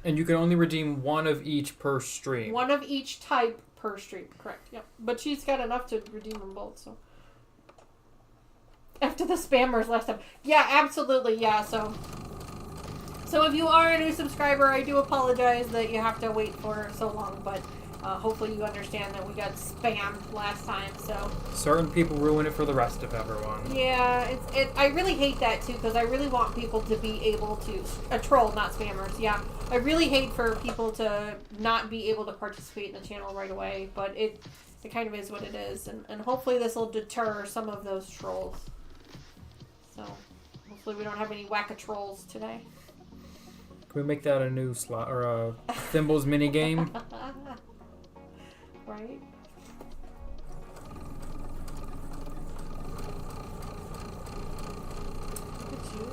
And you can only redeem one of each per stream. One of each type per stream, correct. Yep. But she's got enough to redeem them both, so. After the spammers last time. Yeah, absolutely, yeah, so if you are a new subscriber, I do apologize that you have to wait for so long, but Hopefully you understand that we got spammed last time, so... Certain people ruin it for the rest of everyone. Yeah, I really hate that, too, because I really want people to be able to... A troll, not spammers, yeah. I really hate for people to not be able to participate in the channel right away, but it kind of is what it is, and hopefully this will deter some of those trolls. So, hopefully we don't have any whack-a-trolls today. Can we make that a new slot, or a Thimbles mini game? Right? Look at you.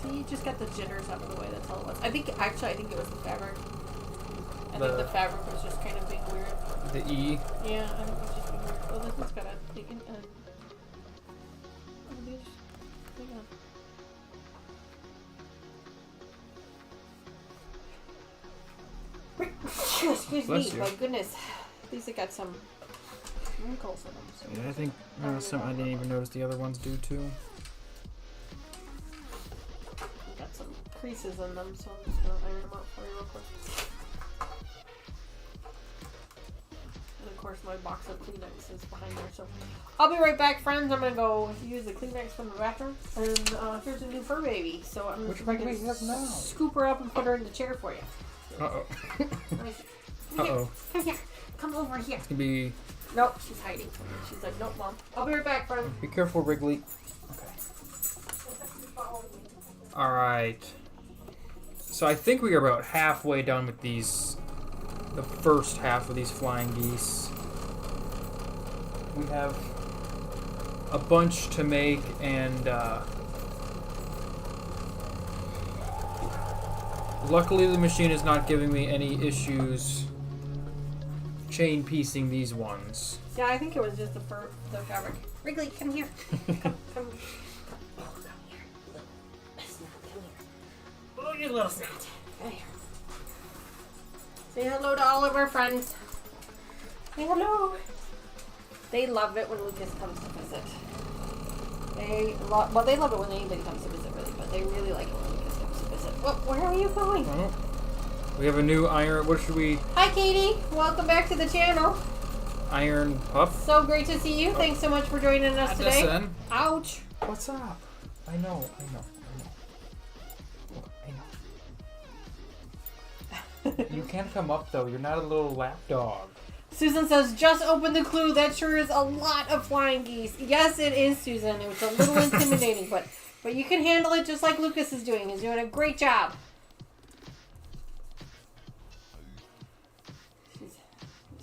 See, you just got the jitters out of the way, that's all it was. I think it was the fabric. I think the fabric was just kind of being weird. The E? Yeah, I think it's just being weird. Oh, this one's got a... hang on. Excuse me, my goodness. These have got some wrinkles in them. So Yeah, I think some I didn't even notice the other ones do too. got some creases in them, so I'm just gonna iron them out for you real quick. And of course, my box of Kleenex is behind there, so I'll be right back, friends. I'm gonna go use the Kleenex from the bathroom, and here's a new fur baby. So I'm gonna see if I can scoop her up and put her in the chair for you. Uh-oh. Uh-oh. Come here. Come over here. It's gonna be... Nope, she's hiding. She's like, nope, Mom. I'll be right back, friend. Be careful, Wrigley. Okay. Alright. So I think we are about halfway done with these... The first half of these flying geese. We have a bunch to make, and luckily the machine is not giving me any issues chain piecing these ones. Yeah, I think it was just the fabric. Wrigley, come here. Come. Oh, come here. Snot, come here. Oh, you little snot. Come here. Say hello to all of our friends. Say hello. They love it when Lucas comes to visit. They love it when anybody comes to visit, really, but they really like it when Lucas comes to visit. Oh, where are you going? Oh. We have a new iron. What should we? Hi, Katie. Welcome back to the channel. Iron pup. So great to see you. Thanks so much for joining us today. Listen. Ouch. What's up? I know. You can't come up though. You're not a little lap dog. Susan says, just open the clue. That sure is a lot of flying geese. Yes, it is, Susan. It was a little intimidating, but you can handle it just like Lucas is doing. He's doing a great job.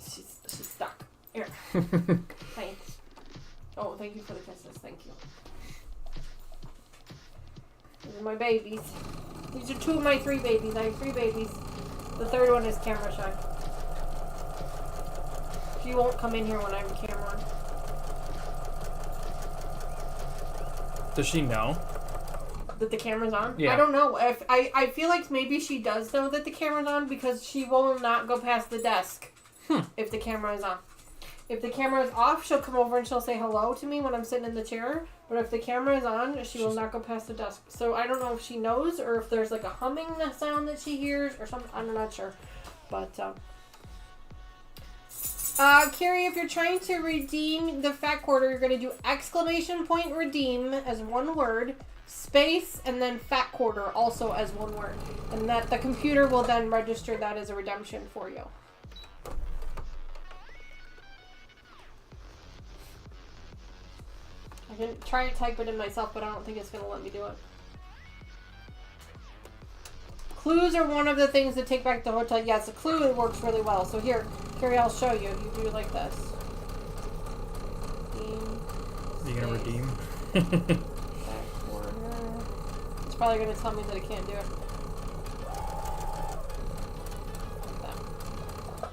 She's stuck. Here. Hi. Oh, thank you for the kisses. Thank you. These are my babies. These are 2 of my 3 babies. I have 3 babies. The third one is camera shy. She won't come in here when I have a camera on. Does she know that the camera's on? Yeah. I don't know. I feel like maybe she does know that the camera's on because she will not go past the desk if the camera is on. If the camera is off, she'll come over and she'll say hello to me when I'm sitting in the chair. But if the camera is on, she will not go past the desk. So I don't know if she knows or if there's like a humming sound that she hears or something. I'm not sure. But, Carrie, if you're trying to redeem the fat quarter, you're going to do ! redeem as one word, space, and then fat quarter also as one word. And that the computer will then register that as a redemption for you. I can try to type it in myself, but I don't think it's going to let me do it. Clues are one of the things that take back the hotel. Yes, a clue works really well. So here, Carrie, I'll show you. You do it like this. Are you going to redeem? Back corner. It's probably going to tell me that I can't do it. Like that.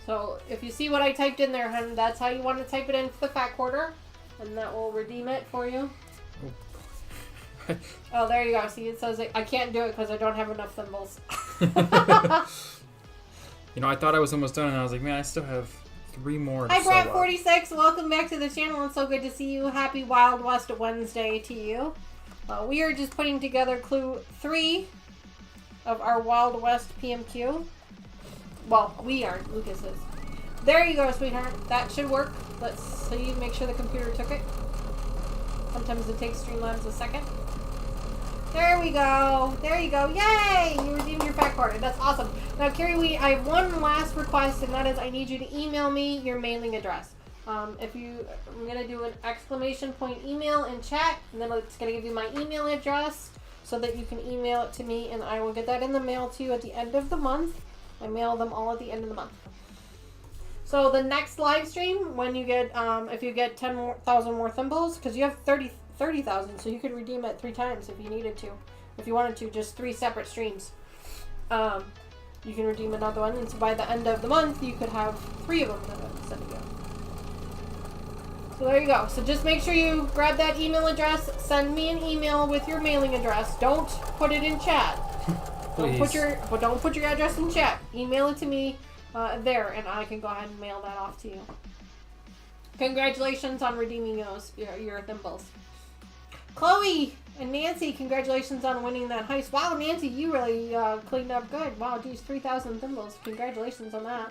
So if you see what I typed in there, hun, that's how you want to type it in for the fat quarter. And that will redeem it for you. Oh, there you go. See, it says I can't do it because I don't have enough thimbles. You know, I thought I was almost done, and I was like, man, I still have 3 more to Hi, sew up. Brad46. Welcome back to the channel. It's so good to see you. Happy Wild West Wednesday to you. We are just putting together clue 3 of our Wild West PMQ. Well, we are. Lucas is. There you go, sweetheart. That should work. Let's see. Make sure the computer took it. Sometimes it takes Streamlabs a second. There we go. There you go. Yay! You redeemed your fact order. That's awesome. Now, Carrie, I have one last request, and that is I need you to email me your mailing address. I'm going to do an exclamation point email in chat, and then it's going to give you my email address so that you can email it to me, and I will get that in the mail to you at the end of the month. I mail them all at the end of the month. So the next live stream, when you get, if you get 10,000 more thimbles, because you have 30,000, so you could redeem it 3 times if you needed to. If you wanted to, just 3 separate streams. You can redeem another one, and so by the end of the month, you could have 3 of them instead of you. So there you go. So just make sure you grab that email address, send me an email with your mailing address. Don't put it in chat. Don't put your address in chat. Email it to me there, and I can go ahead and mail that off to you. Congratulations on redeeming your thimbles. Chloe and Nancy, congratulations on winning that heist. Wow, Nancy, you really cleaned up good. Wow, geez, 3,000 thimbles. Congratulations on that.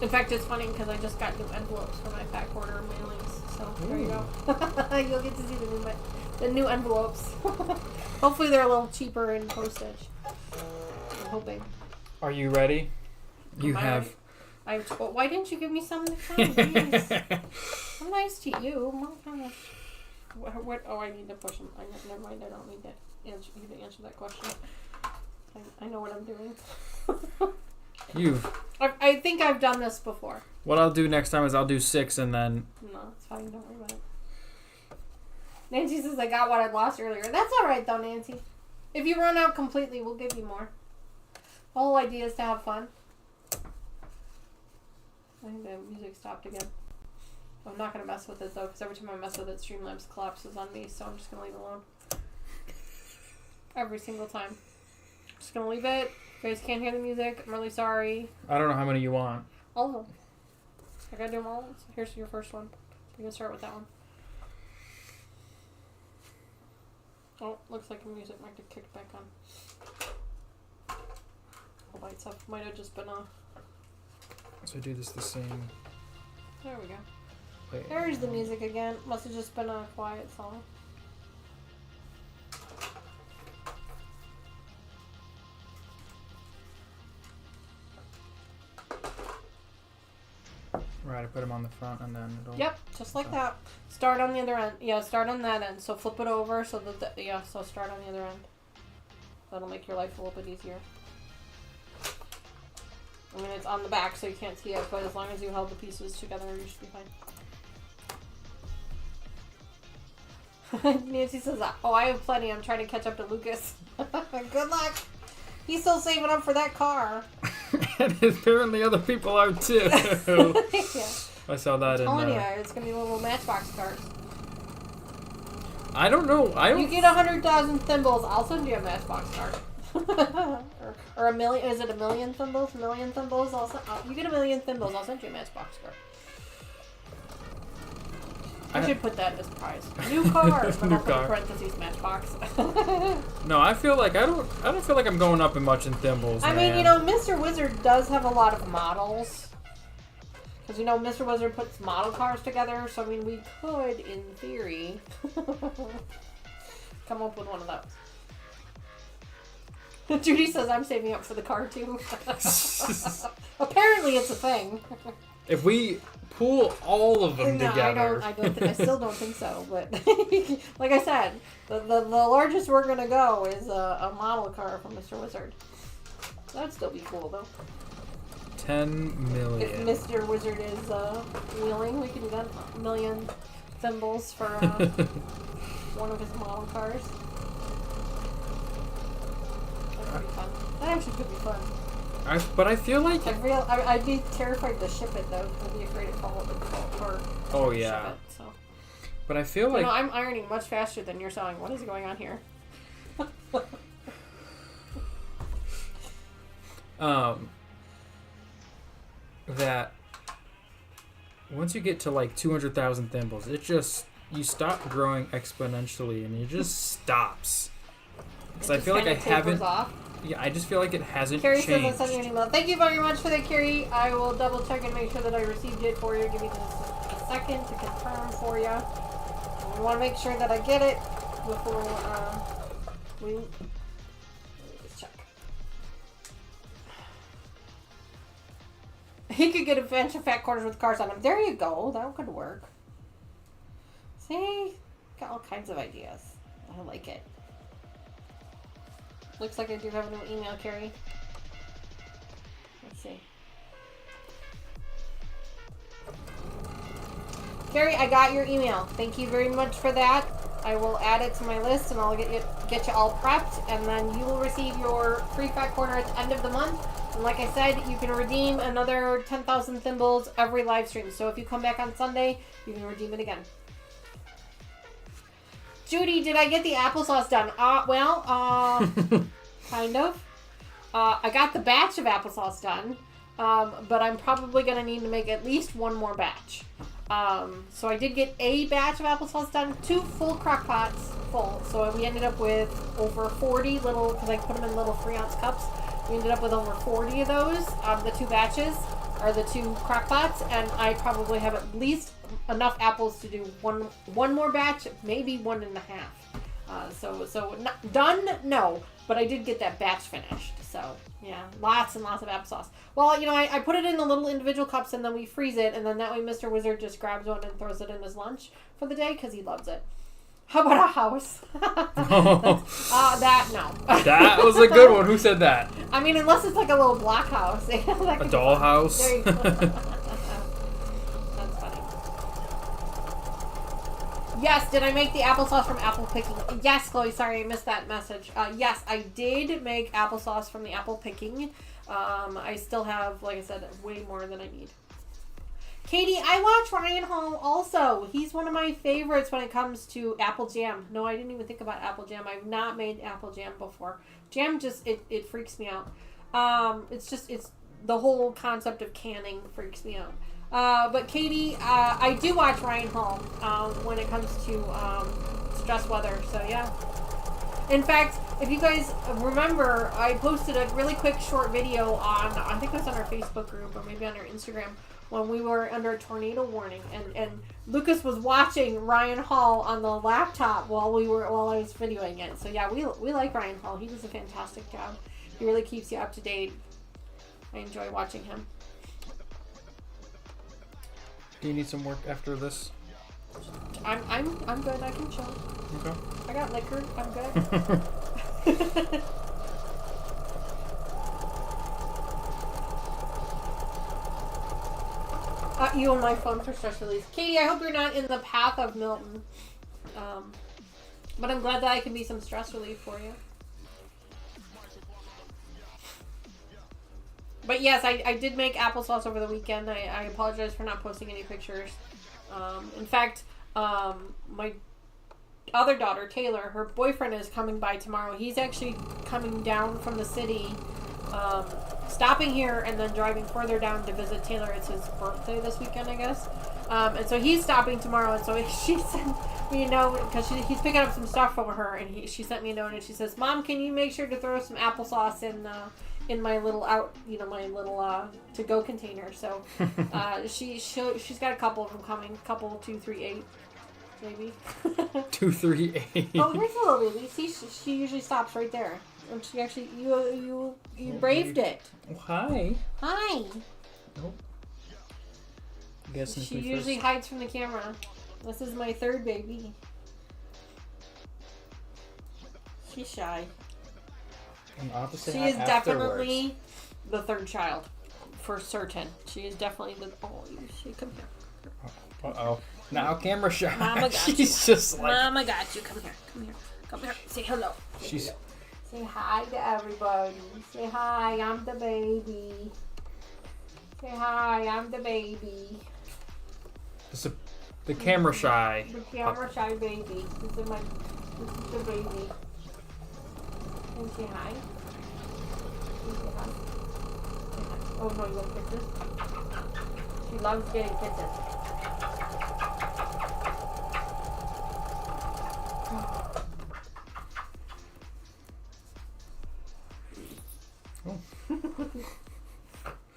In fact, it's funny because I just got new envelopes for my back order mailings. So there you go. You'll get to see the new envelopes. Hopefully they're a little cheaper in postage. I'm hoping. Are you ready? Why didn't you give me some next time? Jeez. I'm nice to you. What? Oh, I need to push them. Never mind. I don't need to answer that question. I know what I'm doing. I think I've done this before. What I'll do next time is I'll do 6 and then... No, it's fine. Don't worry about it. Nancy says I got what I lost earlier. That's alright though, Nancy. If you run out completely, we'll give you more. The whole idea is to have fun. I think the music stopped again. I'm not going to mess with it though, because every time I mess with it, Streamlabs collapses on me, so I'm just going to leave it alone. Every single time. Just going to leave it. You guys can't hear the music. I'm really sorry. I don't know how many you want. All of them. I gotta do them all. So here's your first one. We're gonna start with that one. Oh, looks like the music might have kicked back on. All by itself. Might have just been a... So I do this the same... There we go. Wait. There's the music again. Must have just been a quiet song. Right, I put them on the front and then it'll... Yep, just like that. Start on the other end. Yeah, start on that end. So flip it over so that so start on the other end. That'll make your life a little bit easier. I mean, it's on the back so you can't see it, but as long as you held the pieces together, you should be fine. Nancy says, oh, I have plenty. I'm trying to catch up to Lucas. Good luck. He's still saving up for that car. And apparently other people are too. Yeah. I saw that in... It's going to be little Matchbox cars. I don't know. You get 100,000 thimbles, I'll send you a Matchbox car. or a million. Is it a million thimbles? Million thimbles? You get a million thimbles, I'll send you a Matchbox car. I should put that as a prize. New car. New car. Parentheses Matchbox. No, I feel like I don't feel like I'm going up in much in thimbles. I mean, Mr. Wizard does have a lot of models. Because Mr. Wizard puts model cars together, so I mean, we could, in theory, come up with one of those. Judy says I'm saving up for the car too. Apparently, it's a thing. If we pool all of them together. I still don't think so. But like I said, the largest we're gonna go is a model car from Mr. Wizard. That'd still be cool though. 10 million. If Mr. Wizard is wheeling, we can do that. 1 million thimbles for one of his model cars. That could be fun. That actually could be fun. But I feel like... I'd be terrified to ship it, though. I'd be afraid it'd fall apart. Oh, yeah. Ship it, so. But I feel like... I'm ironing much faster than you're sewing. What is going on here? that once you get to like 200,000 thimbles, you stop growing exponentially and it just stops. Because I feel like I haven't. Off. Yeah, I just feel like it hasn't Carrie changed. says I sent you an email. Thank you very much for that, Carrie. I will double check and make sure that I received it for you. Give me just a second to confirm for you. We want to make sure that I get it before we. Let me just check. He could get a bunch of fat quarters with cars on him. There you go. That could work. See? Got all kinds of ideas. I like it. Looks like I do have a new email, Carrie. Let's see. Carrie, I got your email. Thank you very much for that. I will add it to my list and I'll get you all prepped, and then you will receive your free fat quarter at the end of the month. And like I said, you can redeem another 10,000 thimbles every live stream. So if you come back on Sunday, you can redeem it again. Judy, did I get the applesauce done? Kind of. I got the batch of applesauce done, but I'm probably going to need to make at least one more batch. So I did get a batch of applesauce done, 2 full crock pots full. So we ended up with over 40 little, because I put them in little 3-ounce cups. We ended up with over 40 of those, the 2 batches, or the 2 crock pots, and I probably have at least enough apples to do one more batch, maybe 1.5. So not done, no, but I did get that batch finished. So yeah, lots and lots of applesauce. Well, I put it in the little individual cups and then we freeze it, and then that way Mr. Wizard just grabs one and throws it in his lunch for the day because he loves it. How about a house? No. That was a good one. Who said that? I mean, unless it's like a little block house. A dollhouse. There you go. That's funny. Yes, did I make the applesauce from apple picking? Yes, Chloe. Sorry, I missed that message. Yes, I did make applesauce from the apple picking. I still have, like I said, way more than I need. Katie, I watch Ryan Hall also. He's one of my favorites when it comes to apple jam. No, I didn't even think about apple jam. I've not made apple jam before. Jam just, it freaks me out. It's the whole concept of canning freaks me out. But Katie, I do watch Ryan Hall when it comes to stress weather. So yeah. In fact, if you guys remember, I posted a really quick short video on, I think it was on our Facebook group or maybe on our Instagram, when we were under a tornado warning, and Lucas was watching Ryan Hall on the laptop while I was videoing it. So yeah, we like Ryan Hall. He does a fantastic job. He really keeps you up to date. I enjoy watching him. Do you need some work after this? I'm good. I can chill. Okay. I got liquor. I'm good. You on my phone for stress release. Katie, I hope you're not in the path of Milton. But I'm glad that I can be some stress relief for you. But yes, I did make applesauce over the weekend. I apologize for not posting any pictures. In fact, my other daughter, Taylor, her boyfriend is coming by tomorrow. He's actually coming down from the city, stopping here and then driving further down to visit Taylor. It's his birthday this weekend, I guess. And so he's stopping tomorrow, and so she sent me a note because he's picking up some stuff from her, and she sent me a note and she says, "Mom, can you make sure to throw some applesauce in my little my little to-go container?" So she's got a couple of them coming, couple 238 maybe. 238. Oh, here's a little baby. See, she usually stops right there. And she actually, you braved it. Oh, hi. Hi. Nope. She usually hides from the camera. This is my third baby. She's shy. She is definitely the third child, for certain. She is definitely the. Oh, she come here. Uh-oh. Now camera shy. Mama got She's you. Just like. Mama got you. Come here. Come here. Come here. Say hello. She's. Say hi to everybody. Say hi. I'm the baby. Say hi. I'm the baby. The camera shy. The camera shy baby. This is the baby. Can you say hi? Can you say hi? Oh no, you want kisses? She loves getting kisses. Oh.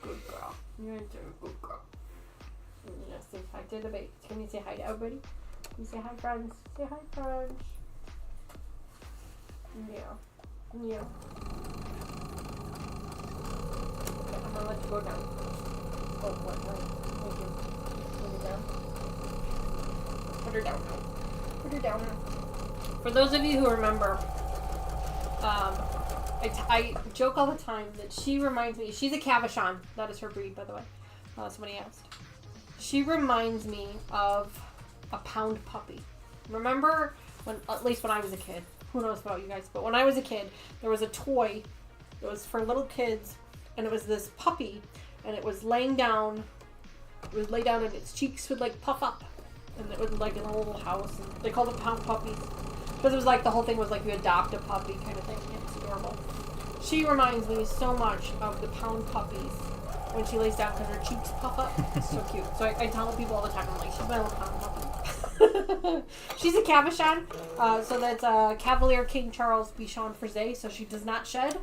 Good girl. You're a good girl. Yeah, say hi to the baby. Can you say hi to everybody? You say hi, friends. Say hi, friends. Yeah. Yeah. Okay, I'm gonna let you go down. Oh, what? Thank you. Put her down. Put her down now. Put her down now. For those of you who remember, I joke all the time that she reminds me. She's a Cavachon. That is her breed, by the way. Somebody asked. She reminds me of a pound puppy. Remember when, at least when I was a kid. Who knows about you guys? But when I was a kid, there was a toy that was for little kids, and it was this puppy, and it was laying down. It would lay down, and its cheeks would like puff up, and it was like in a little house. And they called it pound puppies because it was like the whole thing was like you adopt a puppy kind of thing. It's adorable. She reminds me so much of the pound puppies when she lays down because her cheeks puff up. It's so cute. So I tell people all the time, I'm like, she's my little pound puppy. She's a Cavachon, so that's Cavalier King Charles Bichon Frise, so she does not shed.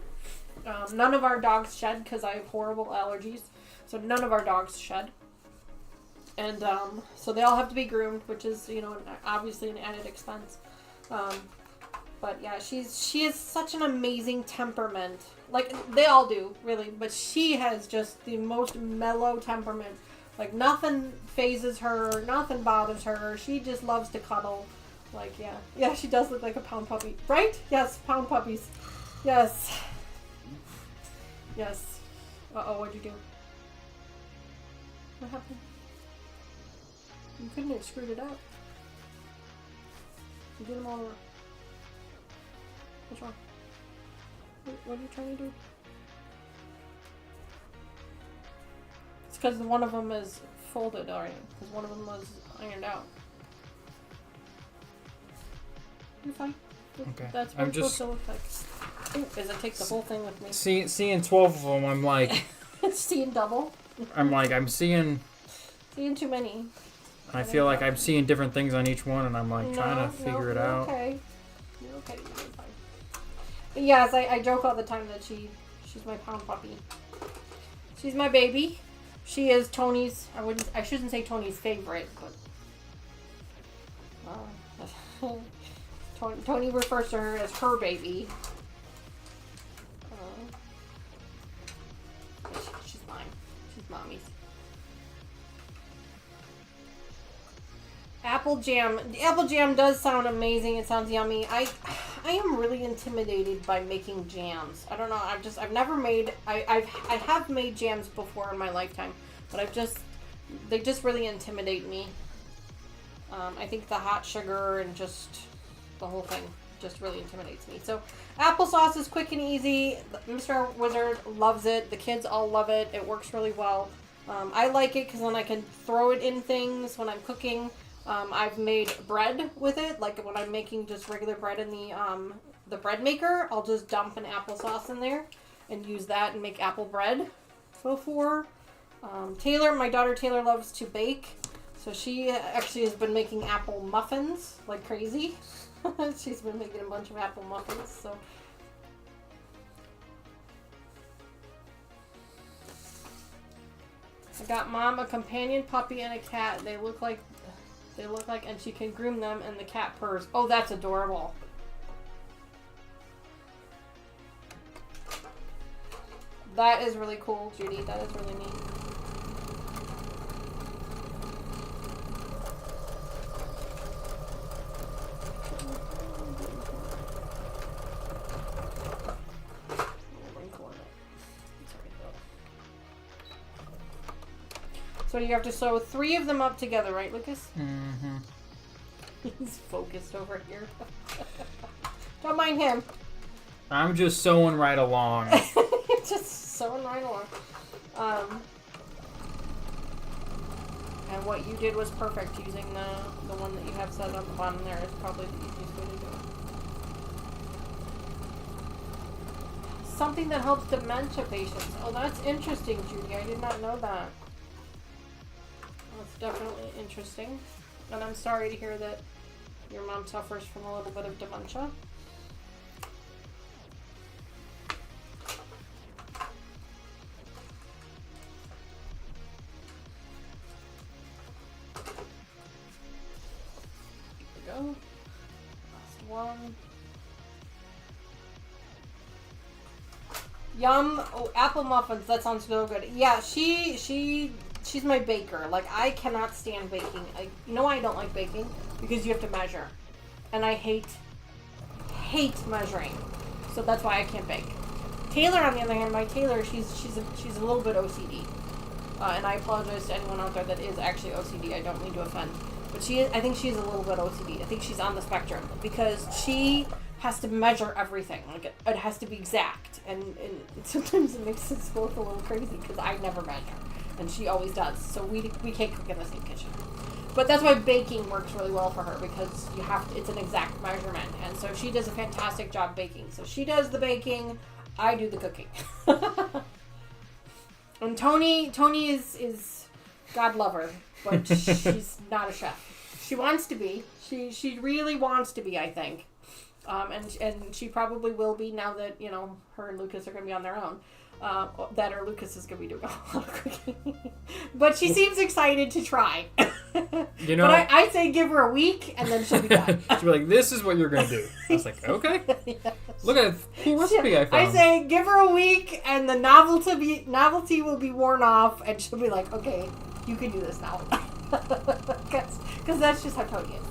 None of our dogs shed because I have horrible allergies, so none of our dogs shed. And so they all have to be groomed, which is, you know, obviously an added expense. But yeah, she has such an amazing temperament. Like, they all do, really, but she has just the most mellow temperament. Like, nothing phases her, nothing bothers her. She just loves to cuddle. Like, yeah. Yeah, she does look like a pound puppy. Right? Yes, pound puppies. Yes. Yes. Uh-oh, what'd you do? What happened? You couldn't have screwed it up. You did them all over. What's wrong? What are you trying to do? It's because one of them is folded already. Because one of them was ironed out. You're fine. Okay. That's what it's supposed to look like. Ooh, as I take the whole thing with me. Seeing 12 of them, I'm like... Seeing double? I'm seeing... Seeing too many. I feel like I'm seeing different things on each one, and I'm like trying to figure it out. Okay. You're okay. You're fine. But yes, I joke all the time that she's my pound puppy. She's my baby. She is Tony's. I shouldn't say Tony's favorite, but Tony refers to her as her baby. She's mine. She's mommy's. Apple jam. The apple jam does sound amazing. It sounds yummy. I am really intimidated by making jams. I don't know. I've never made. I have made jams before in my lifetime, but they just really intimidate me. I think the hot sugar and just the whole thing just really intimidates me. So applesauce is quick and easy. Mr. Wizard loves it. The kids all love it. It works really well. I like it because then I can throw it in things when I'm cooking. I've made bread with it, like when I'm making just regular bread in the bread maker, I'll just dump an applesauce in there and use that and make apple bread before. My daughter Taylor loves to bake, so she actually has been making apple muffins like crazy. She's been making a bunch of apple muffins, so. I got Mom a companion puppy and a cat. They look like, and she can groom them, and the cat purrs. Oh, that's adorable. That is really cool, Judy. That is really neat. So you have to sew 3 of them up together, right, Lucas? Mm-hmm. He's focused over here. Don't mind him. I'm just sewing right along. Just sewing right along. And what you did was perfect. Using the one that you have set on the bottom there is probably the easiest way to do it. something that helps dementia patients. Oh, that's interesting, Judy. I did not know that. That's definitely interesting. And I'm sorry to hear that your mom suffers from a little bit of dementia. There we go. Last one. Yum. Oh, apple muffins. That sounds so good. Yeah, she's my baker. Like, I cannot stand baking. You know why I don't like baking? Because you have to measure. And I hate measuring. So that's why I can't bake. Taylor, on the other hand, my Taylor, she's a little bit OCD. And I apologize to anyone out there that is actually OCD. I don't mean to offend. But I think she's a little bit OCD. I think she's on the spectrum. Because she has to measure everything. Like, it has to be exact. And sometimes it makes us both a little crazy because I never measure. And she always does. So we can't cook in the same kitchen. But that's why baking works really well for her, because it's an exact measurement. And so she does a fantastic job baking. So she does the baking, I do the cooking. And Tony is God love her, but she's not a chef. She wants to be. She really wants to be, I think. And she probably will be now that, her and Lucas are going to be on their own. Lucas is going to be doing a lot of cooking. But she seems excited to try. But I say give her a week and then she'll be done. She'll be like, this is what you're going to do. I was like, okay. Yes. Look at the cool recipe I found. I say give her a week and the novelty will be worn off and she'll be like, okay, you can do this now. Because that's just how Tony is.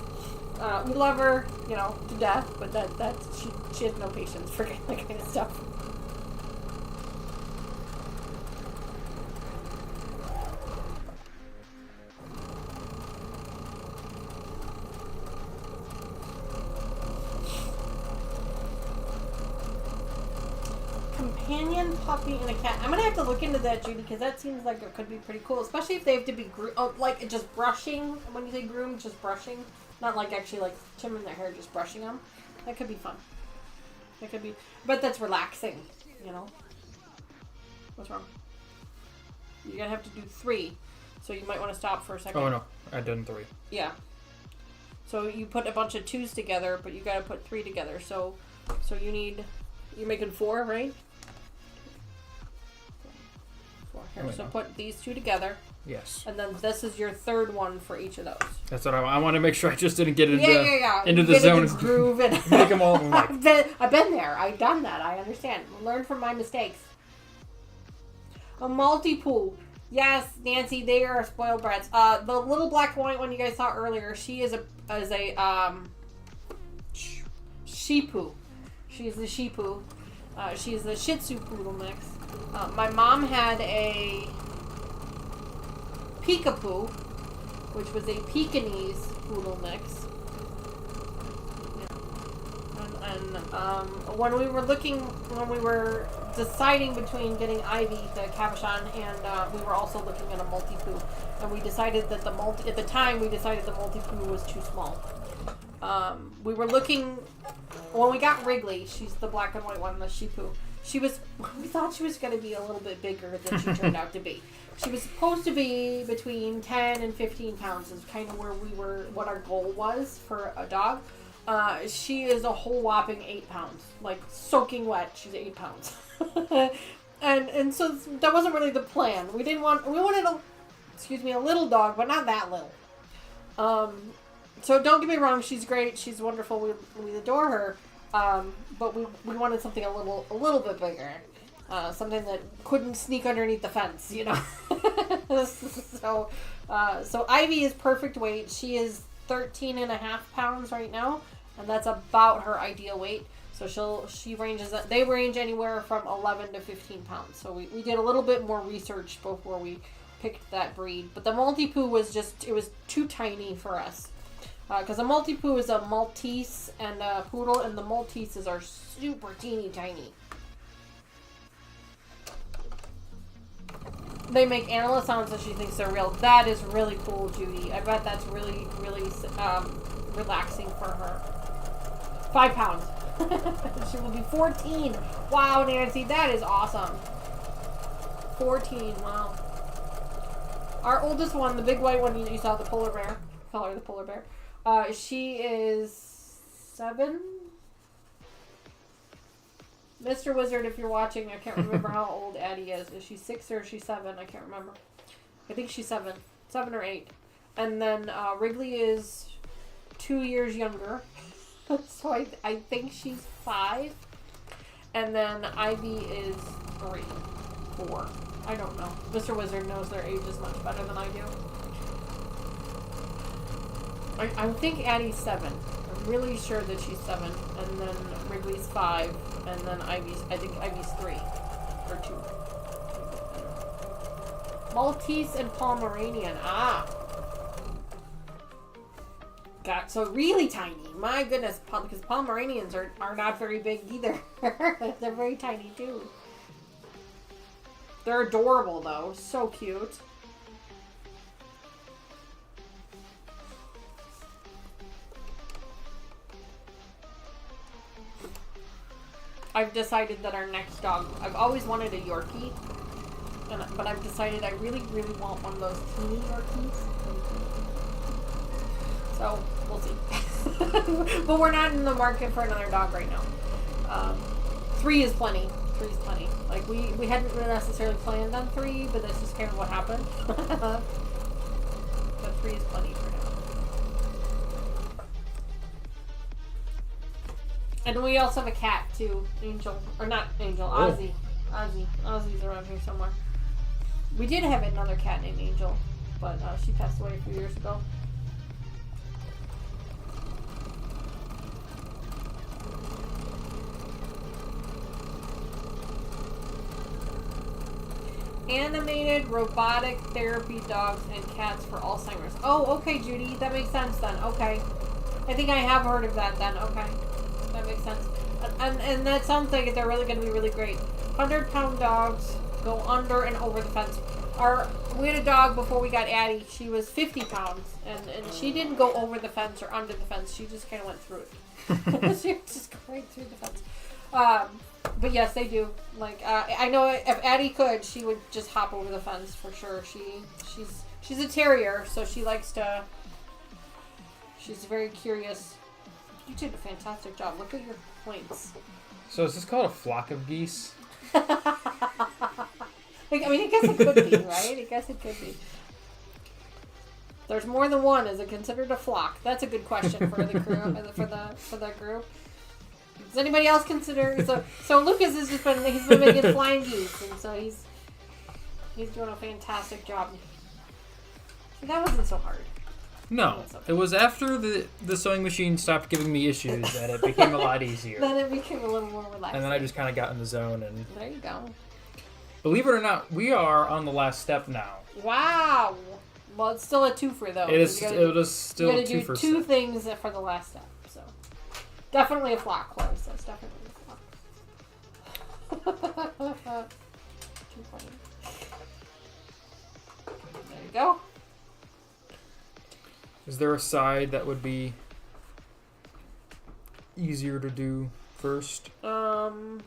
We love her, to death, but she has no patience for that kind of stuff. Companion puppy and a cat. I'm gonna have to look into that, Judy, because that seems like it could be pretty cool, especially if they have to be like just brushing. When you say groom, just brushing. Not like actually like trimming their hair, just brushing them. That could be fun. That could be, but that's relaxing, What's wrong? You're gonna have to do 3, so you might want to stop for a second. Oh no, I've done 3. Yeah. So you put a bunch of 2s together, but you gotta put 3 together. So you're making 4, right? 4. Here. So put these 2 together. Yes. And then this is your 3rd one for each of those. That's what I want to make sure I just didn't get into into the zone. Groove and make them all. I've been there. I've done that. I understand. Learn from my mistakes. A multi-pool. Yes, Nancy, they are spoiled brats. The little black and white one you guys saw earlier, she is a Shih-Poo. She is the Shih-Poo. She is the Shih Tzu poodle mix. My mom had a Peekapoo, which was a Pekingese poodle mix. Yeah. And when we were deciding between getting Ivy, the Cavachon, and we were also looking at a multi-poo, and we decided that the multi-poo was too small. We were looking, when we got Wrigley, she's the black and white one, the Shih-Poo. We thought she was going to be a little bit bigger than she turned out to be. She was supposed to be between 10 and 15 pounds is kind of what our goal was for a dog. She is a whole whopping 8 pounds. Like, soaking wet, she's 8 pounds. and so that wasn't really the plan. We wanted a little dog, but not that little. So don't get me wrong, she's great, she's wonderful, we adore her. But we wanted something a little bit bigger. Something that couldn't sneak underneath the fence, So Ivy is perfect weight. She is 13 and a half pounds right now, and that's about her ideal weight. So they range anywhere from 11 to 15 pounds. So we did a little bit more research before we picked that breed. But the multi-poo was too tiny for us. Because a multi-poo is a Maltese and a poodle, and the Malteses are super teeny tiny. They make animal sounds and she thinks they're real. That is really cool, Judy. I bet that's really, really relaxing for her. 5 pounds. She will be 14. Wow, Nancy, that is awesome. 14, wow. Our oldest one, the big white one you saw, the polar bear. Call her the polar bear. She is 7. Mr. Wizard, if you're watching, I can't remember how old Addie is. Is she 6 or is she 7? I can't remember. I think she's 7. 7 or 8. And then Wrigley is 2 years younger. So I think she's 5. And then Ivy is 3. 4. I don't know. Mr. Wizard knows their ages much better than I do. I think Addie's 7. I'm really sure that she's 7. And then Wrigley's 5. And then I think Ivy's 3. Or 2. Maltese and Pomeranian. Ah. God, so really tiny. My goodness. Because Pomeranians are not very big either. They're very tiny too. They're adorable, though. So cute. I've decided that our next dog... I've always wanted a Yorkie. But I've decided I really, really want one of those teeny Yorkies. So, we'll see. But we're not in the market for another dog right now. 3 is plenty. 3 is plenty. Like, we hadn't really necessarily planned on 3, but that's just kind of what happened. But 3 is plenty for now. And we also have a cat, too. Angel. Or not Angel. Ozzy. Ozzy's around here somewhere. We did have another cat named Angel, but she passed away a few years ago. Animated robotic therapy dogs and cats for Alzheimer's. Oh, okay, Judy. That makes sense then. Okay. I think I have heard of that then. Okay. That makes sense. And that sounds like they're really going to be really great. 100-pound dogs go under and over the fence. We had a dog before we got Addie. She was 50 pounds. And she didn't go over the fence or under the fence. She just kind of went through it. She just go right through the fence. But yes, they do. Like, I know if Addie could, she would just hop over the fence for sure. She's a terrier, so she likes to... She's very curious. You did a fantastic job. Look at your points. So is this called a flock of geese? I mean, I guess it could be, right? I guess it could be. There's more than one. Is it considered a flock? That's a good question for the crew, for the group. Does anybody else consider? So Lucas has he's been making flying geese, and so he's doing a fantastic job. See, that wasn't so hard. No, it was after the sewing machine stopped giving me issues that it became a lot easier. Then it became a little more relaxed. And then I just kind of got in the zone. And there you go. Believe it or not, we are on the last step now. Wow. Well, it's still a twofer though. It is still a twofer. You gotta do 2 things for the last step. So definitely a flock, Chloe says. Definitely a flock. Too funny. There you go. Is there a side that would be easier to do first? Let me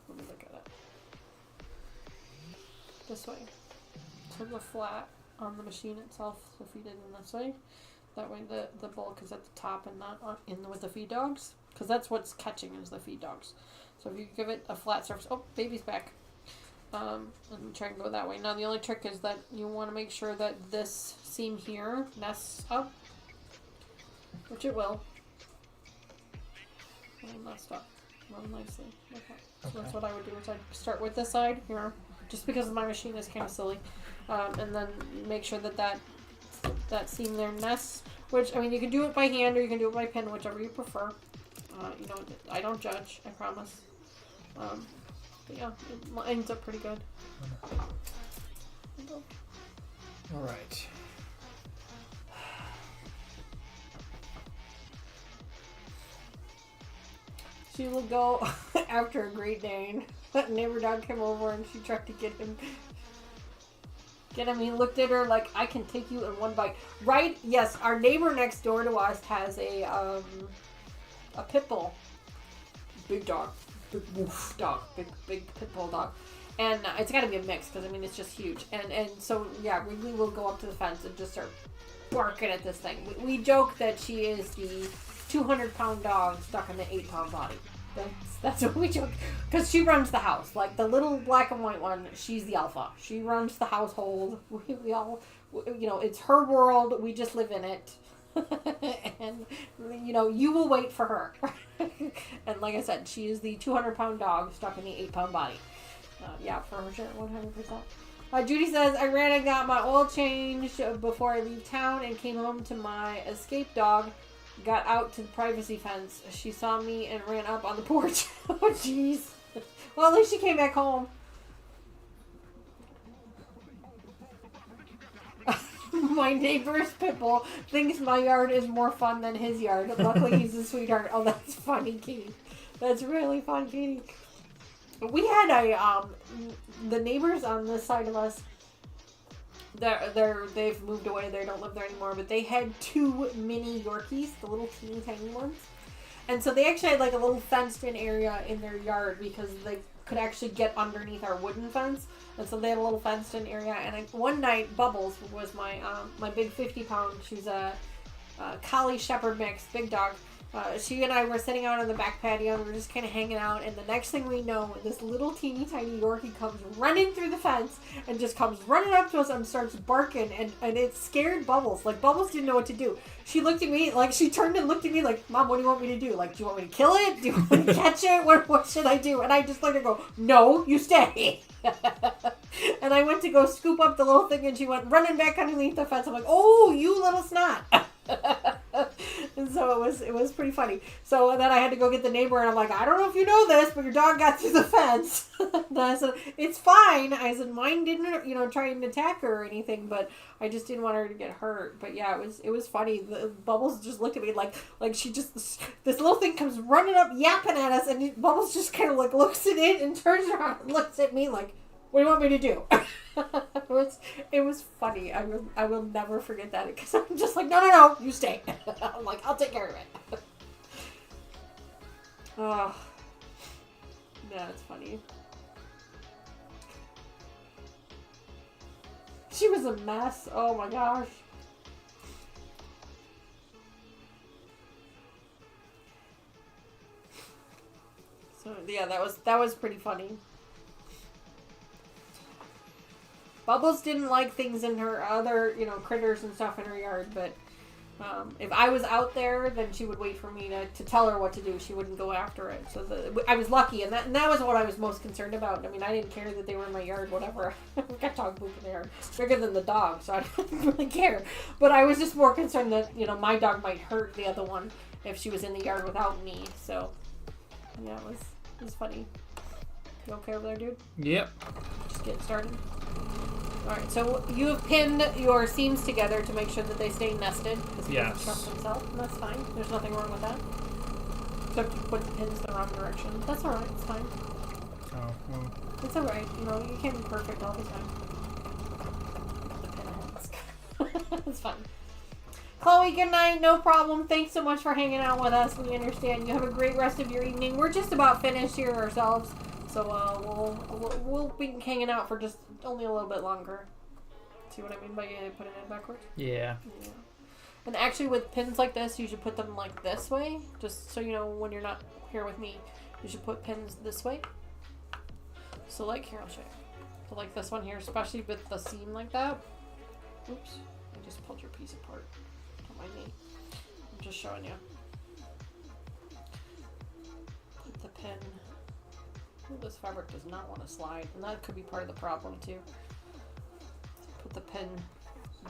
look at it. This way. So the flat on the machine itself, so feed it in this way. That way the bulk is at the top and not in with the feed dogs. Because that's what's catching is the feed dogs. So if you give it a flat surface... Oh, baby's back. And try and go that way. Now the only trick is that you want to make sure that this seam here nests up, which it will. It'll nest up really nicely. Okay. So that's what I would do. Is I'd start with this side here, just because my machine is kind of silly, and then make sure that seam there nests. Which, I mean, you can do it by hand or you can do it by pin, whichever you prefer. I don't judge. I promise. But yeah, it ends up pretty good. All right. She will go after a Great Dane. That neighbor dog came over and she tried to get him. He looked at her like, I can take you in one bite. Right? Yes, our neighbor next door to us has a a pit bull. Big dog. Big woof dog. Big pit bull dog. And it's got to be a mix because, I mean, it's just huge. And so, yeah, Wrigley will go up to the fence and just start barking at this thing. We joke that she is the 200-pound dog stuck in the 8-pound body. That's what we joke. Because she runs the house. Like, the little black and white one, she's the alpha. She runs the household. We all, you know, it's her world. We just live in it. And, you know, you will wait for her. And like I said, she is the 200-pound dog stuck in the 8-pound body. Yeah, for sure, 100%. Judy says, I ran and got my oil change before I leave town and came home to my escape dog. Got out to the privacy fence. She saw me and ran up on the porch. Oh, jeez. Well, at least she came back home. My neighbor's pit bull thinks my yard is more fun than his yard. Luckily, he's a sweetheart. Oh, that's funny, Katie. That's really fun, Katie. We had the neighbors on this side of us, they've moved away, they don't live there anymore, but they had 2 mini Yorkies, the little teeny tiny ones. And so they actually had like a little fenced in area in their yard because they could actually get underneath our wooden fence. And so they had a little fenced in area. And one night, Bubbles was my big 50-pound, she's a collie shepherd mix, big dog. She and I were sitting out on the back patio and we were just kind of hanging out, and the next thing we know, this little teeny tiny Yorkie comes running through the fence and just comes running up to us and starts barking, and it scared Bubbles. Like, Bubbles didn't know what to do. She looked at me, like, she turned and looked at me like, Mom, what do you want me to do? Like, do you want me to kill it? Do you want me to catch it? What should I do? And I just let her go, no, you stay. And I went to go scoop up the little thing and she went running back underneath the fence. I'm like, oh, you little snot. And so it was pretty funny. So then I had to go get the neighbor, and I'm like, I don't know if you know this, but your dog got through the fence. And I said, it's fine. I said, mine didn't, you know, try and attack her or anything, but I just didn't want her to get hurt. But yeah, it was funny. The Bubbles just looked at me like she just, this little thing comes running up yapping at us, and Bubbles just kind of like looks at it and turns around and looks at me like, what do you want me to do? It was funny. I will never forget that because I'm just like, no, you stay. I'm like, I'll take care of it. Oh, yeah, it's funny. She was a mess. Oh my gosh. So yeah, that was pretty funny. Bubbles didn't like things in her other, you know, critters and stuff in her yard, but if I was out there, then she would wait for me to tell her what to do. She wouldn't go after it. So I was lucky, and that was what I was most concerned about. I mean, I didn't care that they were in my yard, whatever. I got dog poop in the yard. It's bigger than the dog, so I didn't really care. But I was just more concerned that, you know, my dog might hurt the other one if she was in the yard without me. So, yeah, it was funny. You okay over there, dude? Yep. Just getting started. Alright, so you have pinned your seams together to make sure that they stay nested. Because he doesn't trust himself, and that's fine. There's nothing wrong with that. Except you put the pins the wrong direction. That's alright, it's fine. Oh, well. It's alright, you know, you can't be perfect all the time. The pin heads. It's fine. Chloe, good night, no problem. Thanks so much for hanging out with us. We understand. You have a great rest of your evening. We're just about finished here ourselves. So we'll be hanging out for just only a little bit longer. See what I mean by putting it backwards? Yeah. And actually with pins like this, you should put them like this way. Just so you know when you're not here with me, you should put pins this way. So like, here, I'll show you. So like this one here, especially with the seam like that. Oops, I just pulled your piece apart. Don't mind me. I'm just showing you. Put the pin. Ooh, this fabric does not want to slide, and that could be part of the problem too. Put the pin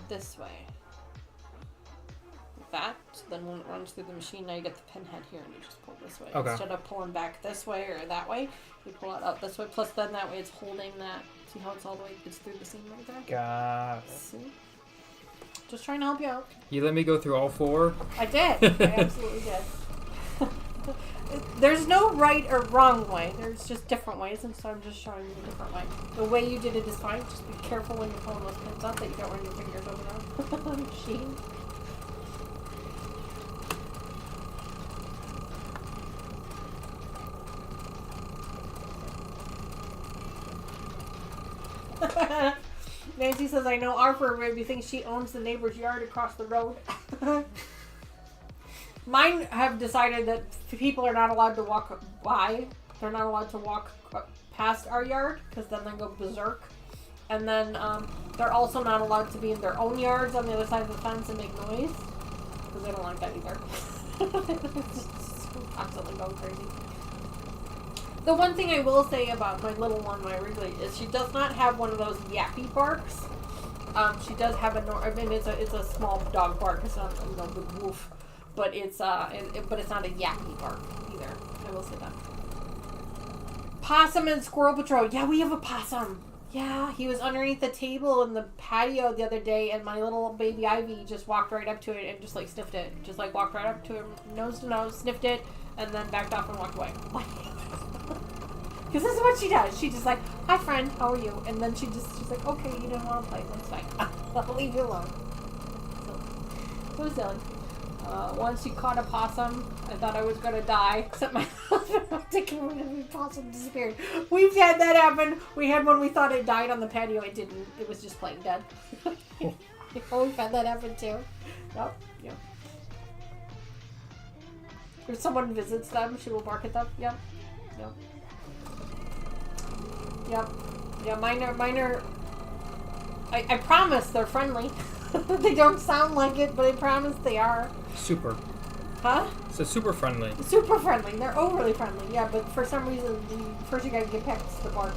this way. Like that. So then when it runs through the machine, now you get the pin head here, and you just pull this way. Okay. Instead of pulling back this way or that way, you pull it up this way. Plus, then that way it's holding that. See how it's all the way it's through the seam right there? Got it. See? Just trying to help you out. You let me go through all 4? I did. I absolutely did. There's no right or wrong way. There's just different ways, and so I'm just showing you a different way. The way you did it is fine. Just be careful when you're pulling those pins up that you don't run your fingers over the machine. Nancy says, I know our fur baby thinks she owns the neighbor's yard across the road. Mine have decided that people are not allowed to walk by. They're not allowed to walk past our yard because then they go berserk. And then they're also not allowed to be in their own yards on the other side of the fence and make noise because they don't like that either. Just constantly going crazy. The one thing I will say about my little one, my Wrigley, is she does not have one of those yappy barks. She does have it's a small dog bark. It's not a good woof, but it's not a yappy bark either. I will say that. Possum and Squirrel Patrol. Yeah, we have a possum. Yeah, he was underneath the table in the patio the other day, and my little baby Ivy just walked right up to it and just like sniffed it. Just like walked right up to him, nose to nose, sniffed it, and then backed off and walked away. Because this is what she does. She just like, hi friend, how are you? And then she's like, okay, you don't want to play, that's fine. I'll leave you alone. So it was silly. Once she caught a possum, I thought I was gonna die. Except my husband was taking one and the possum disappeared. We've had that happen. We had one we thought it died on the patio. It didn't. It was just plain dead. Oh, we've had that happen too. Yep. Yeah. If someone visits them, she will bark at them. Yep. Yep. Yep. Yeah, mine are... I promise they're friendly. They don't sound like it, but I promise they are. Super. Huh? So super friendly. Super friendly. They're overly friendly, yeah, but for some reason, first you gotta get past the bark.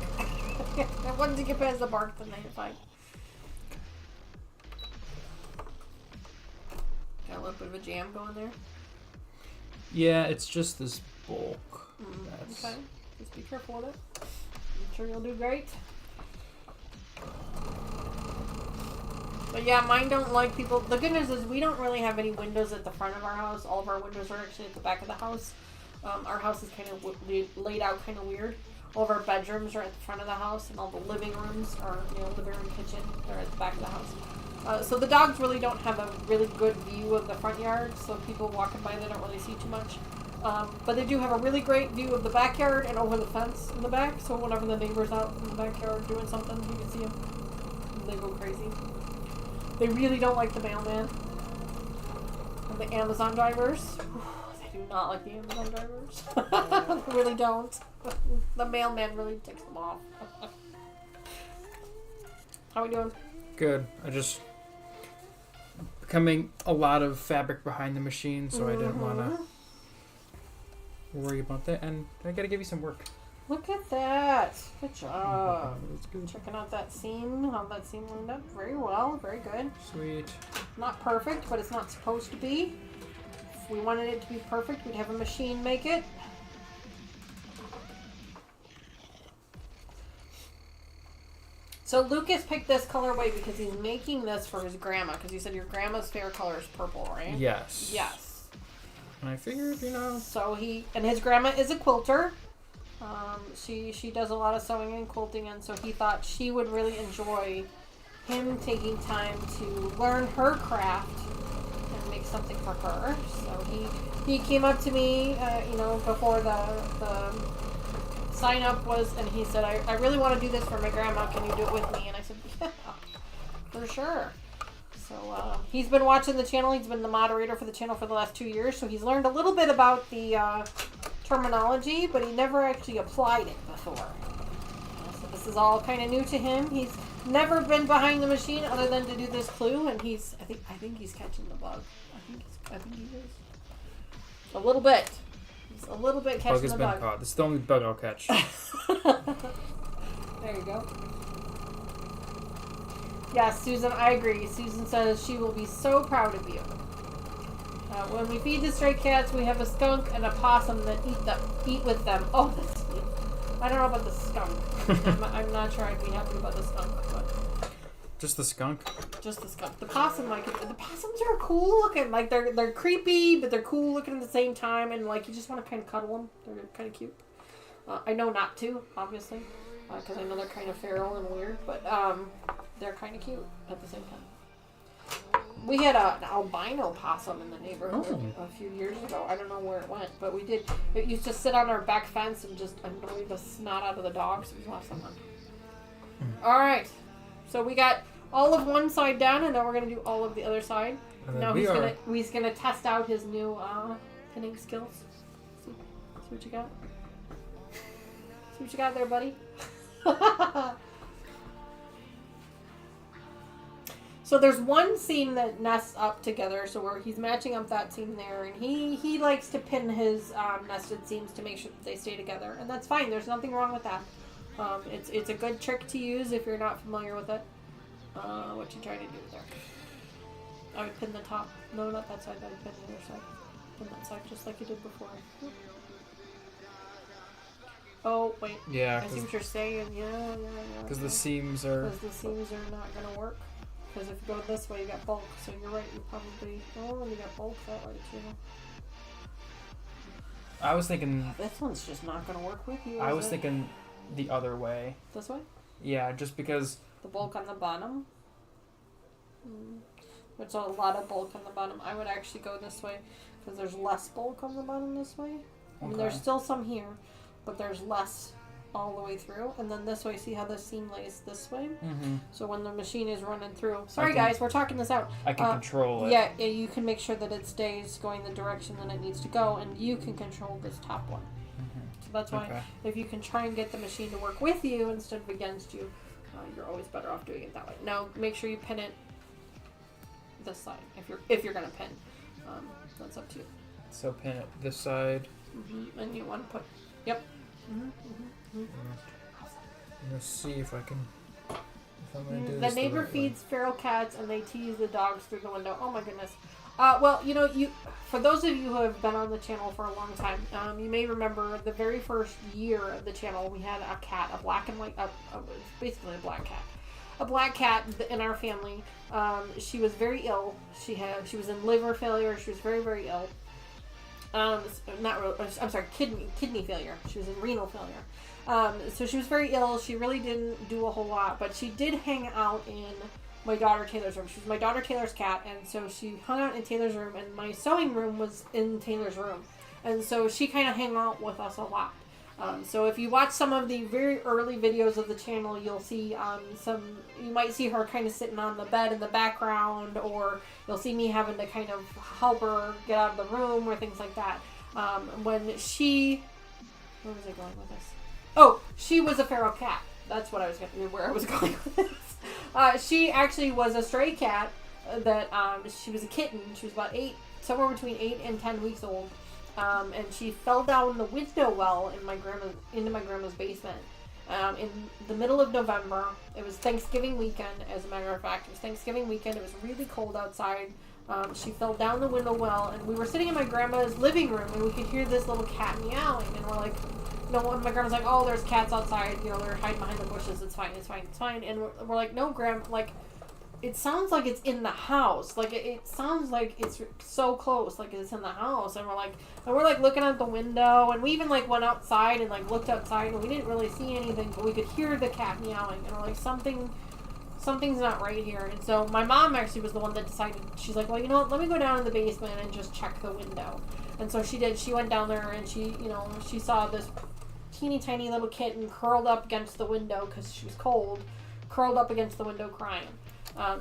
And once you get past the bark, then they're fine. Got a little bit of a jam going there. Yeah, it's just this bulk. Okay. Just be careful with it. I'm sure you'll do great. But yeah, mine don't like people. The good news is we don't really have any windows at the front of our house. All of our windows are actually at the back of the house. Our house is kind of laid out kind of weird. All of our bedrooms are at the front of the house, and all the living rooms are, living room, kitchen, they're at the back of the house. So the dogs really don't have a really good view of the front yard, so people walking by, they don't really see too much. But they do have a really great view of the backyard and over the fence in the back, so whenever the neighbor's out in the backyard doing something, you can see them. They go crazy. They really don't like the mailman. And the Amazon drivers. They do not like the Amazon drivers. They really don't. The mailman really ticks them off. How are we doing? Good. I just... becoming a lot of fabric behind the machine, so I didn't want to worry about that. And I gotta give you some work. Look at that. Good job. That's good. Checking out that seam. How that seam lined up. Very well. Very good. Sweet. Not perfect, but it's not supposed to be. If we wanted it to be perfect, we'd have a machine make it. So Lucas picked this colorway because he's making this for his grandma. Because you said your grandma's favorite color is purple, right? Yes. Yes. And I figured, So and his grandma is a quilter. She does a lot of sewing and quilting, and so he thought she would really enjoy him taking time to learn her craft and make something for her. So he came up to me, before the sign up was, and he said, I really want to do this for my grandma. Can you do it with me? And I said, yeah, for sure. So he's been watching the channel. He's been the moderator for the channel for the last 2 years, so he's learned a little bit about the terminology, but he never actually applied it before. So this is all kind of new to him. He's never been behind the machine other than to do this clue, and I think he's catching the bug. I think he is. A little bit. He's a little bit catching the bug. Bug has been caught. This is the only bug I'll catch. There you go. Yeah, Susan, I agree. Susan says she will be so proud of you. When we feed the stray cats, we have a skunk and a possum that eat with them. Oh, that's sweet. I don't know about the skunk. I'm not sure I'd be happy about the skunk, but just the skunk. Just the skunk. The possum, the possums are cool looking. Like they're creepy, but they're cool looking at the same time, and you just want to kind of cuddle them. They're kind of cute. I know not to, obviously, because I know they're kind of feral and weird, but they're kind of cute at the same time. We had an albino possum in the neighborhood a few years ago. I don't know where it went, but we did. It used to sit on our back fence and just annoy the snot out of the dogs. We lost someone. All right. So we got all of one side down, and now we're gonna do all of the other side. Now he's gonna test out his new pinning skills. See what you got. See what you got there, buddy. So there's one seam that nests up together, so where he's matching up that seam there, and he likes to pin his nested seams to make sure that they stay together, and that's fine. There's nothing wrong with that. It's a good trick to use if you're not familiar with it. What you trying to do there? I would pin the top. No, not that side. I would pin the other side. Pin that side just like you did before. Oh wait. Yeah. I see what you're saying. Yeah. Because the seams are. Because the seams are not gonna work. Because if you go this way, you got bulk. So you're right. You probably. Oh, you got bulk that way too. I was thinking. This one's just not gonna work with you. I was thinking the other way. This way? Yeah, just because. The bulk on the bottom. There's a lot of bulk on the bottom. I would actually go this way because there's less bulk on the bottom this way. I mean, there's still some here, but there's less all the way through. And then this way, see how the seam lays this way? Mm-hmm. So when the machine is running through... Sorry, guys, we're talking this out. I can control it. Yeah, you can make sure that it stays going the direction that it needs to go, and you can control this top one. Mm-hmm. So that's why if you can try and get the machine to work with you instead of against you, you're always better off doing it that way. Now, make sure you pin it this side if you're gonna pin. That's up to you. So pin it this side. And you want to put. Yep. I'm gonna see if I can. If I'm gonna do the this neighbor right feeds feral cats and they tease the dogs through the window. Oh my goodness. Well, for those of you who have been on the channel for a long time, you may remember the very first year of the channel, we had a cat, a black and white, basically a black cat. A black cat in our family. She was very ill. She was in liver failure. She was very, very ill. Kidney failure. She was in renal failure. So she was very ill. She really didn't do a whole lot, but she did hang out in my daughter Taylor's room. She was my daughter Taylor's cat, and so she hung out in Taylor's room, and my sewing room was in Taylor's room. And so she kind of hung out with us a lot. So if you watch some of the very early videos of the channel, you'll see you might see her kind of sitting on the bed in the background, or you'll see me having to kind of help her get out of the room or things like that. Where was I going with this? Oh, she was a feral cat. That's what where I was going with this. She actually was a stray cat that she was a kitten. She was about somewhere between 8 and 10 weeks old. And she fell down the window well into my grandma's basement. In the middle of November. It was Thanksgiving weekend, as a matter of fact. It was Thanksgiving weekend. It was really cold outside. She fell down the window well, and we were sitting in my grandma's living room, and we could hear this little cat meowing, and we're like, and my grandma's like, oh, there's cats outside, they're hiding behind the bushes, it's fine, and we're like, no, Grandma, like, it sounds like it's in the house, like, it sounds like it's so close, like it's in the house, and we're like looking out the window, and we even, like, went outside and, like, looked outside, and we didn't really see anything, but we could hear the cat meowing, and we're like, something's not right here. And so my mom actually was the one that decided, she's like, well, let me go down in the basement and just check the window. And so she did. She went down there, and she saw this teeny tiny little kitten curled up against the window because she was cold, curled up against the window crying.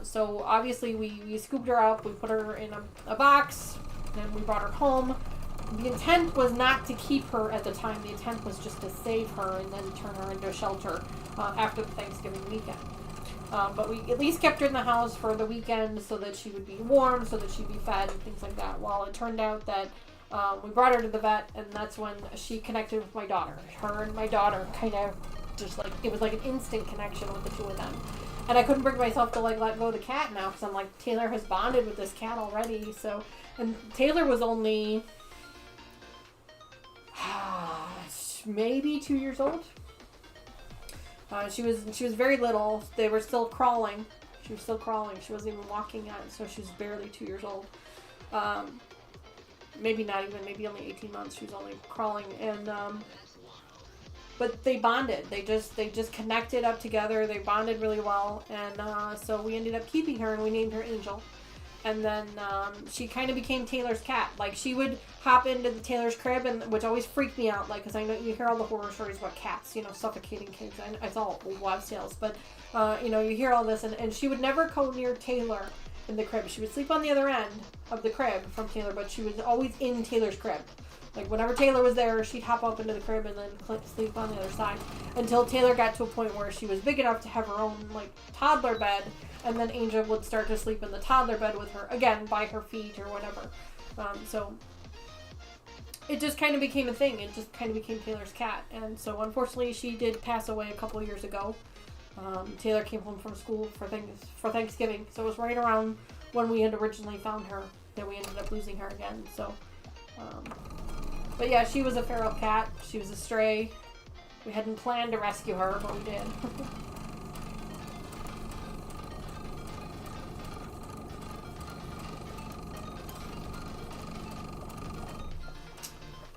So obviously we scooped her up, we put her in a box, and we brought her home. The intent was not to keep her at the time. The intent was just to save her and then turn her into a shelter after the Thanksgiving weekend. But we at least kept her in the house for the weekend so that she would be warm, so that she'd be fed and things like that. Well, it turned out that we brought her to the vet, and that's when she connected with my daughter. Her and my daughter kind of just like, it was like an instant connection with the two of them. And I couldn't bring myself to like let go of the cat now, because I'm like, Taylor has bonded with this cat already. So, and Taylor was only maybe 2 years old. She was very little. They were still crawling. She was still crawling. She wasn't even walking yet, so she was barely 2 years old. Maybe not even. Maybe only 18 months. She was only crawling, and but they bonded. They just connected up together. They bonded really well, and so we ended up keeping her, and we named her Angel. And then she kind of became Taylor's cat. Like, she would hop into the Taylor's crib, which always freaked me out. Like, because I know you hear all the horror stories about cats, suffocating kids. It's all wives' tales. But, you hear all this. And she would never go near Taylor in the crib. She would sleep on the other end of the crib from Taylor, but she was always in Taylor's crib. Like, whenever Taylor was there, she'd hop up into the crib and then sleep on the other side. Until Taylor got to a point where she was big enough to have her own, like, toddler bed. And then Angel would start to sleep in the toddler bed with her, again, by her feet or whatever. So it just kind of became a thing. It just kind of became Taylor's cat. And so, unfortunately, she did pass away a couple of years ago. Taylor came home from school for Thanksgiving. So it was right around when we had originally found her that we ended up losing her again. So, but yeah, she was a feral cat. She was a stray. We hadn't planned to rescue her, but we did.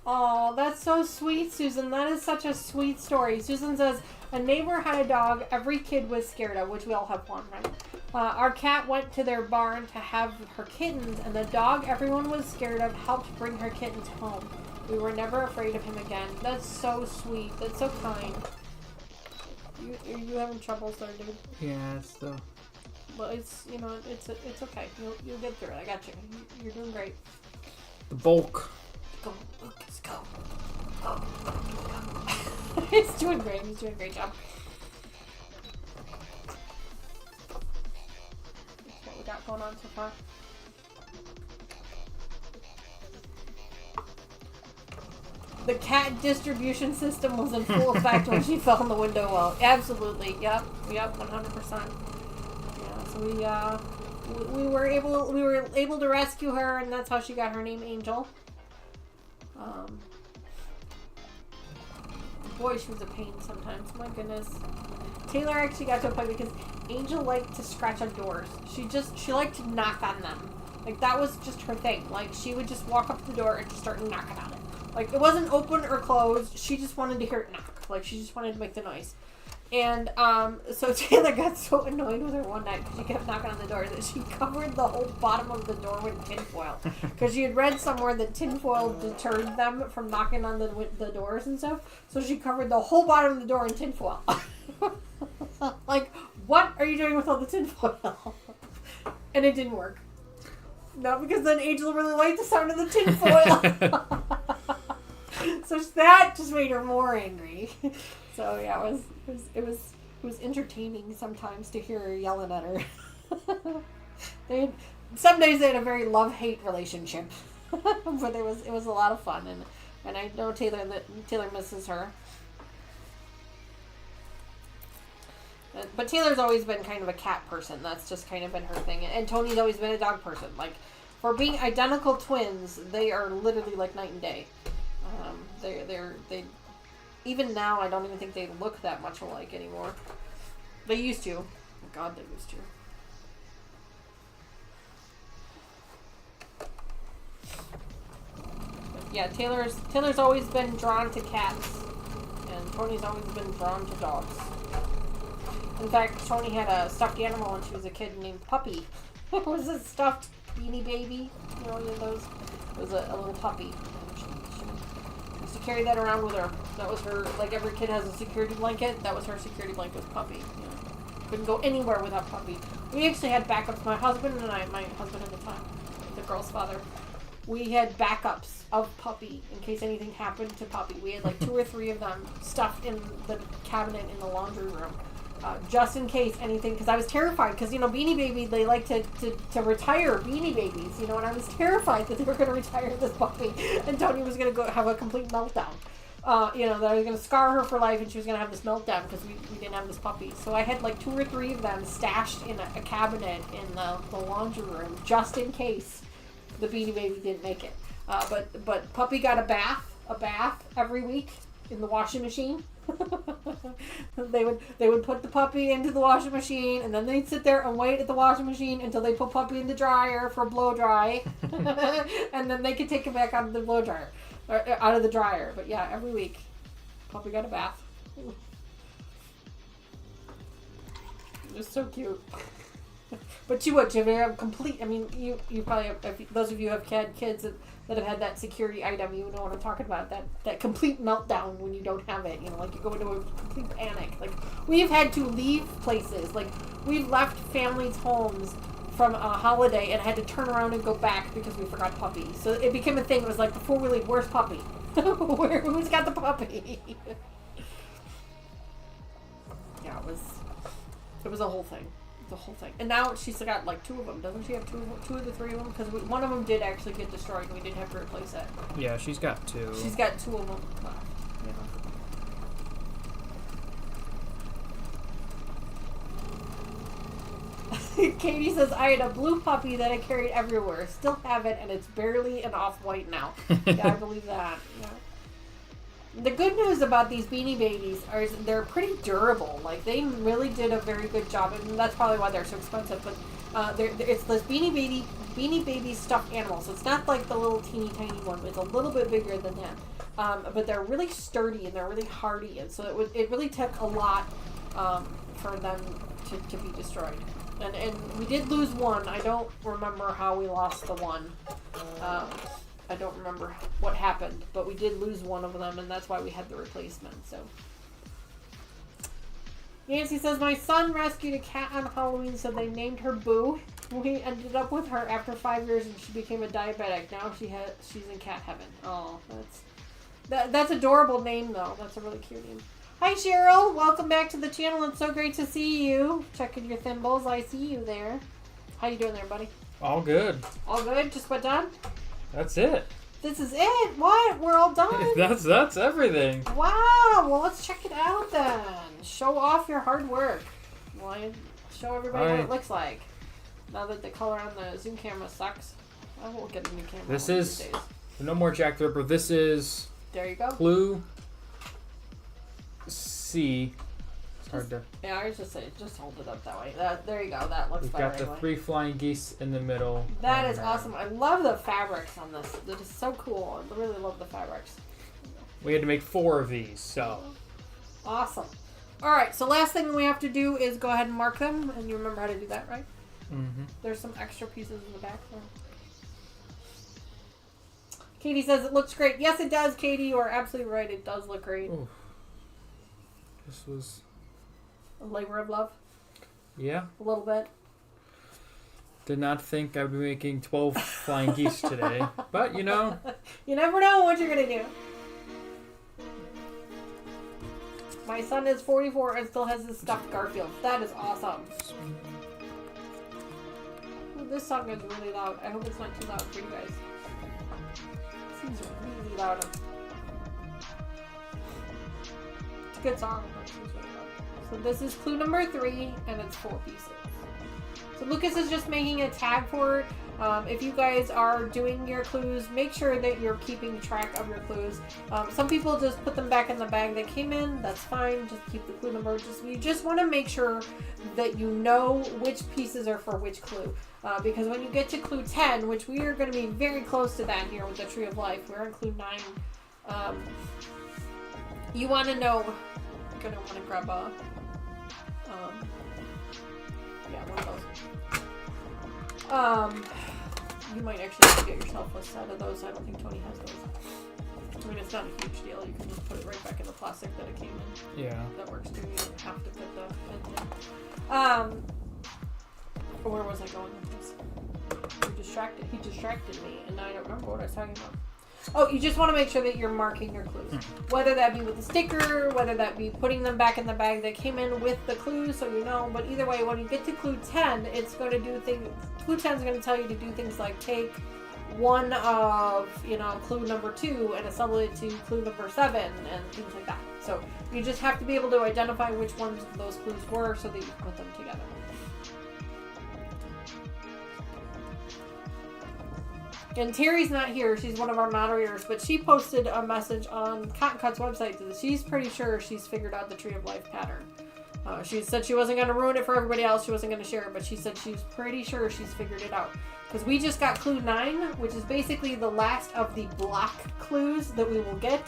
Oh, that's so sweet, Susan. That is such a sweet story. Susan says, a neighbor had a dog every kid was scared of, which we all have one, right? Our cat went to their barn to have her kittens, and the dog everyone was scared of helped bring her kittens home. We were never afraid of him again. That's so sweet. That's so kind. Are you having troubles there, dude? Yeah, it's the... Well, it's okay. You'll get through it. I got you. You're doing great. The bulk. Go, Lucas, go. Go. He's doing great. He's doing a great job. That's what we got going on so far. The cat distribution system was in full effect when she fell in the window well. Absolutely. Yep, 100%. Yeah, so we were able to rescue her, and that's how she got her name, Angel. Boy, she was a pain sometimes. My goodness. Taylor actually got to a point because Angel liked to scratch on doors. She liked to knock on them. Like, that was just her thing. Like, she would just walk up to the door and just start knocking on it. Like, it wasn't open or closed. She just wanted to hear it knock. Like, she just wanted to make the noise. And so Taylor got so annoyed with her one night because she kept knocking on the door that she covered the whole bottom of the door with tinfoil. Because she had read somewhere that tinfoil deterred them from knocking on the doors and stuff. So she covered the whole bottom of the door in tinfoil. Like, what are you doing with all the tinfoil? And it didn't work. No, because then Angel really liked the sound of the tinfoil. So that just made her more angry. So yeah, it was entertaining sometimes to hear her yelling at her. Some days they had a very love-hate relationship, but it was a lot of fun, and I know Taylor misses her. But Taylor's always been kind of a cat person. That's just kind of been her thing, and Tony's always been a dog person. Like, for being identical twins, they are literally like night and day. They even now, I don't even think they look that much alike anymore. They used to. Oh God, they used to. But yeah, Taylor's always been drawn to cats, and Tony's always been drawn to dogs. In fact, Tony had a stuffed animal when she was a kid named Puppy. It was a stuffed Beanie Baby. You know, those. It was a little puppy. To carry that around with her. That was her, like every kid has a security blanket. That was her security blanket was Puppy. You know, couldn't go anywhere without Puppy. We actually had backups. My husband and I, my husband at the time, the girl's father, we had backups of Puppy in case anything happened to Puppy. We had like 2 or 3 of them stuffed in the cabinet in the laundry room. Just in case anything, because I was terrified, because, Beanie Baby, they like to retire Beanie Babies, and I was terrified that they were going to retire this puppy, and Tony was going to go have a complete meltdown. That I was going to scar her for life, and she was going to have this meltdown, because we didn't have this puppy. So I had like 2 or 3 of them stashed in a cabinet in the laundry room, just in case the Beanie Baby didn't make it. But Puppy got a bath every week in the washing machine. They would put the puppy into the washing machine, and then they'd sit there and wait at the washing machine until they put Puppy in the dryer for blow dry, and then they could take it back out of the blow dryer, or out of the dryer. But yeah, every week, Puppy got a bath. It was so cute. But you would. You have complete. I mean, you probably have, if those of you who have had kids that have had that security item, you know what I'm talking about. That complete meltdown when you don't have it. You know, like you go into a complete panic. Like we've had to leave places. Like we've left families' homes from a holiday and had to turn around and go back because we forgot puppy. So it became a thing. It was like before we leave, where's puppy? Who's got the puppy? Yeah, it was a whole thing. The whole thing. And now she's got like 2 of them. Doesn't she have two of the 3 of them? Because one of them did actually get destroyed and we did have to replace it. Yeah, she's got 2. She's got 2 of them left. Yeah. Katie says, I had a blue puppy that I carried everywhere. Still have it, and it's barely an off-white now. Yeah, I believe that. Yeah. The good news about these Beanie Babies is they're pretty durable. Like, they really did a very good job, and that's probably why they're so expensive. But it's this Beanie Baby stuffed animal. So it's not like the little teeny tiny one. It's a little bit bigger than that. But they're really sturdy and they're really hardy, and so it really took a lot for them to be destroyed. And we did lose one. I don't remember how we lost the one. I don't remember what happened, but we did lose one of them, and that's why we had the replacement. So, Nancy says, my son rescued a cat on Halloween, so they named her Boo. We ended up with her after 5 years, and she became a diabetic. Now she's in cat heaven. Oh, that's adorable name, though. That's a really cute name. Hi, Cheryl. Welcome back to the channel. It's so great to see you. Checking your thimbles. I see you there. How you doing there, buddy? All good. All good? Just about done? That's it. This is it? What? We're all done? That's everything. Wow. Well, let's check it out then. Show off your hard work. Well, show everybody what it looks like. Now that the color on the Zoom camera sucks, I will get a new camera. This is no more Jack the Ripper. This is there you go. Clue C. It's hard to. Yeah, I was just saying, just hold it up that way. There you go. That looks better. We've got the 3 flying geese in the middle. That is awesome. I love the fabrics on this. It is so cool. I really love the fabrics. We had to make 4 of these, so. Awesome. All right, so last thing we have to do is go ahead and mark them, and you remember how to do that, right? Mm-hmm. There's some extra pieces in the back there. Katie says it looks great. Yes, it does, Katie. You are absolutely right. It does look great. Ooh. This was a labor of love. Yeah. A little bit. Did not think I'd be making 12 flying geese today, but you know. You never know what you're gonna do. My son is 44 and still has his stuffed Garfield. That is awesome. Ooh, this song is really loud. I hope it's not too loud for you guys. It seems really loud. It's a good song. But it's really loud. So this is clue number 3, and it's 4 pieces. So Lucas is just making a tag for it. If you guys are doing your clues, make sure that you're keeping track of your clues. Some people just put them back in the bag they came in. That's fine. Just keep the clue number. You just want to make sure that you know which pieces are for which clue. Because when you get to clue 10, which we are going to be very close to that here with the Tree of Life. We're on clue 9. You want to know. I'm going to want to grab a... yeah, one of those. You might actually have to get yourself a set of those. I don't think Tony has those. I mean, it's not a huge deal. You can just put it right back in the plastic that it came in. Yeah. That works too. You don't have to put the pins in. Where was I going with this? He distracted me, and now I don't remember what I was talking about. Oh, you just want to make sure that you're marking your clues. Whether that be with a sticker, whether that be putting them back in the bag that came in with the clues so you know. But either way, when you get to clue 10, it's going to do things. Clue 10 is going to tell you to do things like take one of, clue number 2 and assemble it to clue number 7 and things like that. So you just have to be able to identify which ones those clues were so that you can put them together. And Terry's not here. She's one of our moderators, but she posted a message on Cottoncuts website that she's pretty sure she's figured out the Tree of Life pattern. She said she wasn't going to ruin it for everybody else. She wasn't going to share it, but she said she's pretty sure she's figured it out. Because we just got clue 9, which is basically the last of the block clues that we will get.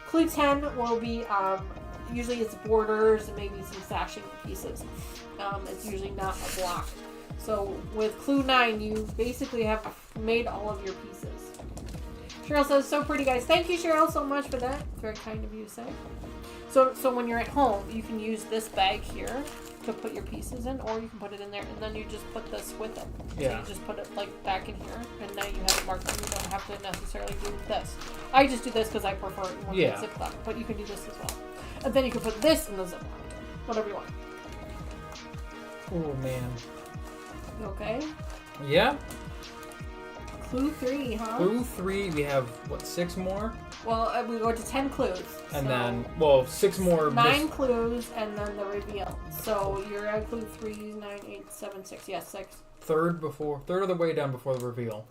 Clue 10 will be, usually it's borders and maybe some sashing pieces. It's usually not a block. So with clue 9, you basically have made all of your pieces. Cheryl says, so pretty, guys. Thank you, Cheryl, so much for that. Very kind of you to say. So when you're at home, you can use this bag here to put your pieces in, or you can put it in there, and then you just put this with it. Yeah. So you just put it like back in here, and now you have it marked, and you don't have to necessarily do this. I just do this because I prefer it in one Ziploc, but you can do this as well. And then you can put this in the Ziploc, whatever you want. Oh man. Okay. Yeah. Clue 3, huh? Clue 3. We have what? 6 more. Well, we go to 10 clues. And so then 6 more. 9 clues, and then the reveal. So you're at clue 3, 9, 8, 7, 6. Yes, 6. Third of the way down before the reveal.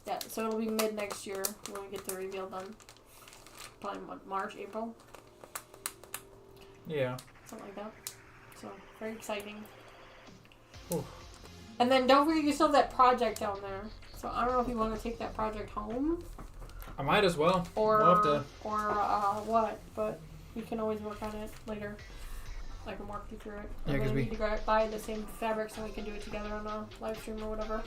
Yeah, so it'll be mid next year when we get the reveal done. Probably March, April. Yeah. Something like that. So, very exciting. Oof. And then don't forget you still have that project down there. So I don't know if you want to take that project home. I might as well. Or, we'll have to... what, but we can always work on it later. I can walk you through it. Yeah, I'm going to need to buy the same fabric so we can do it together on a live stream or whatever.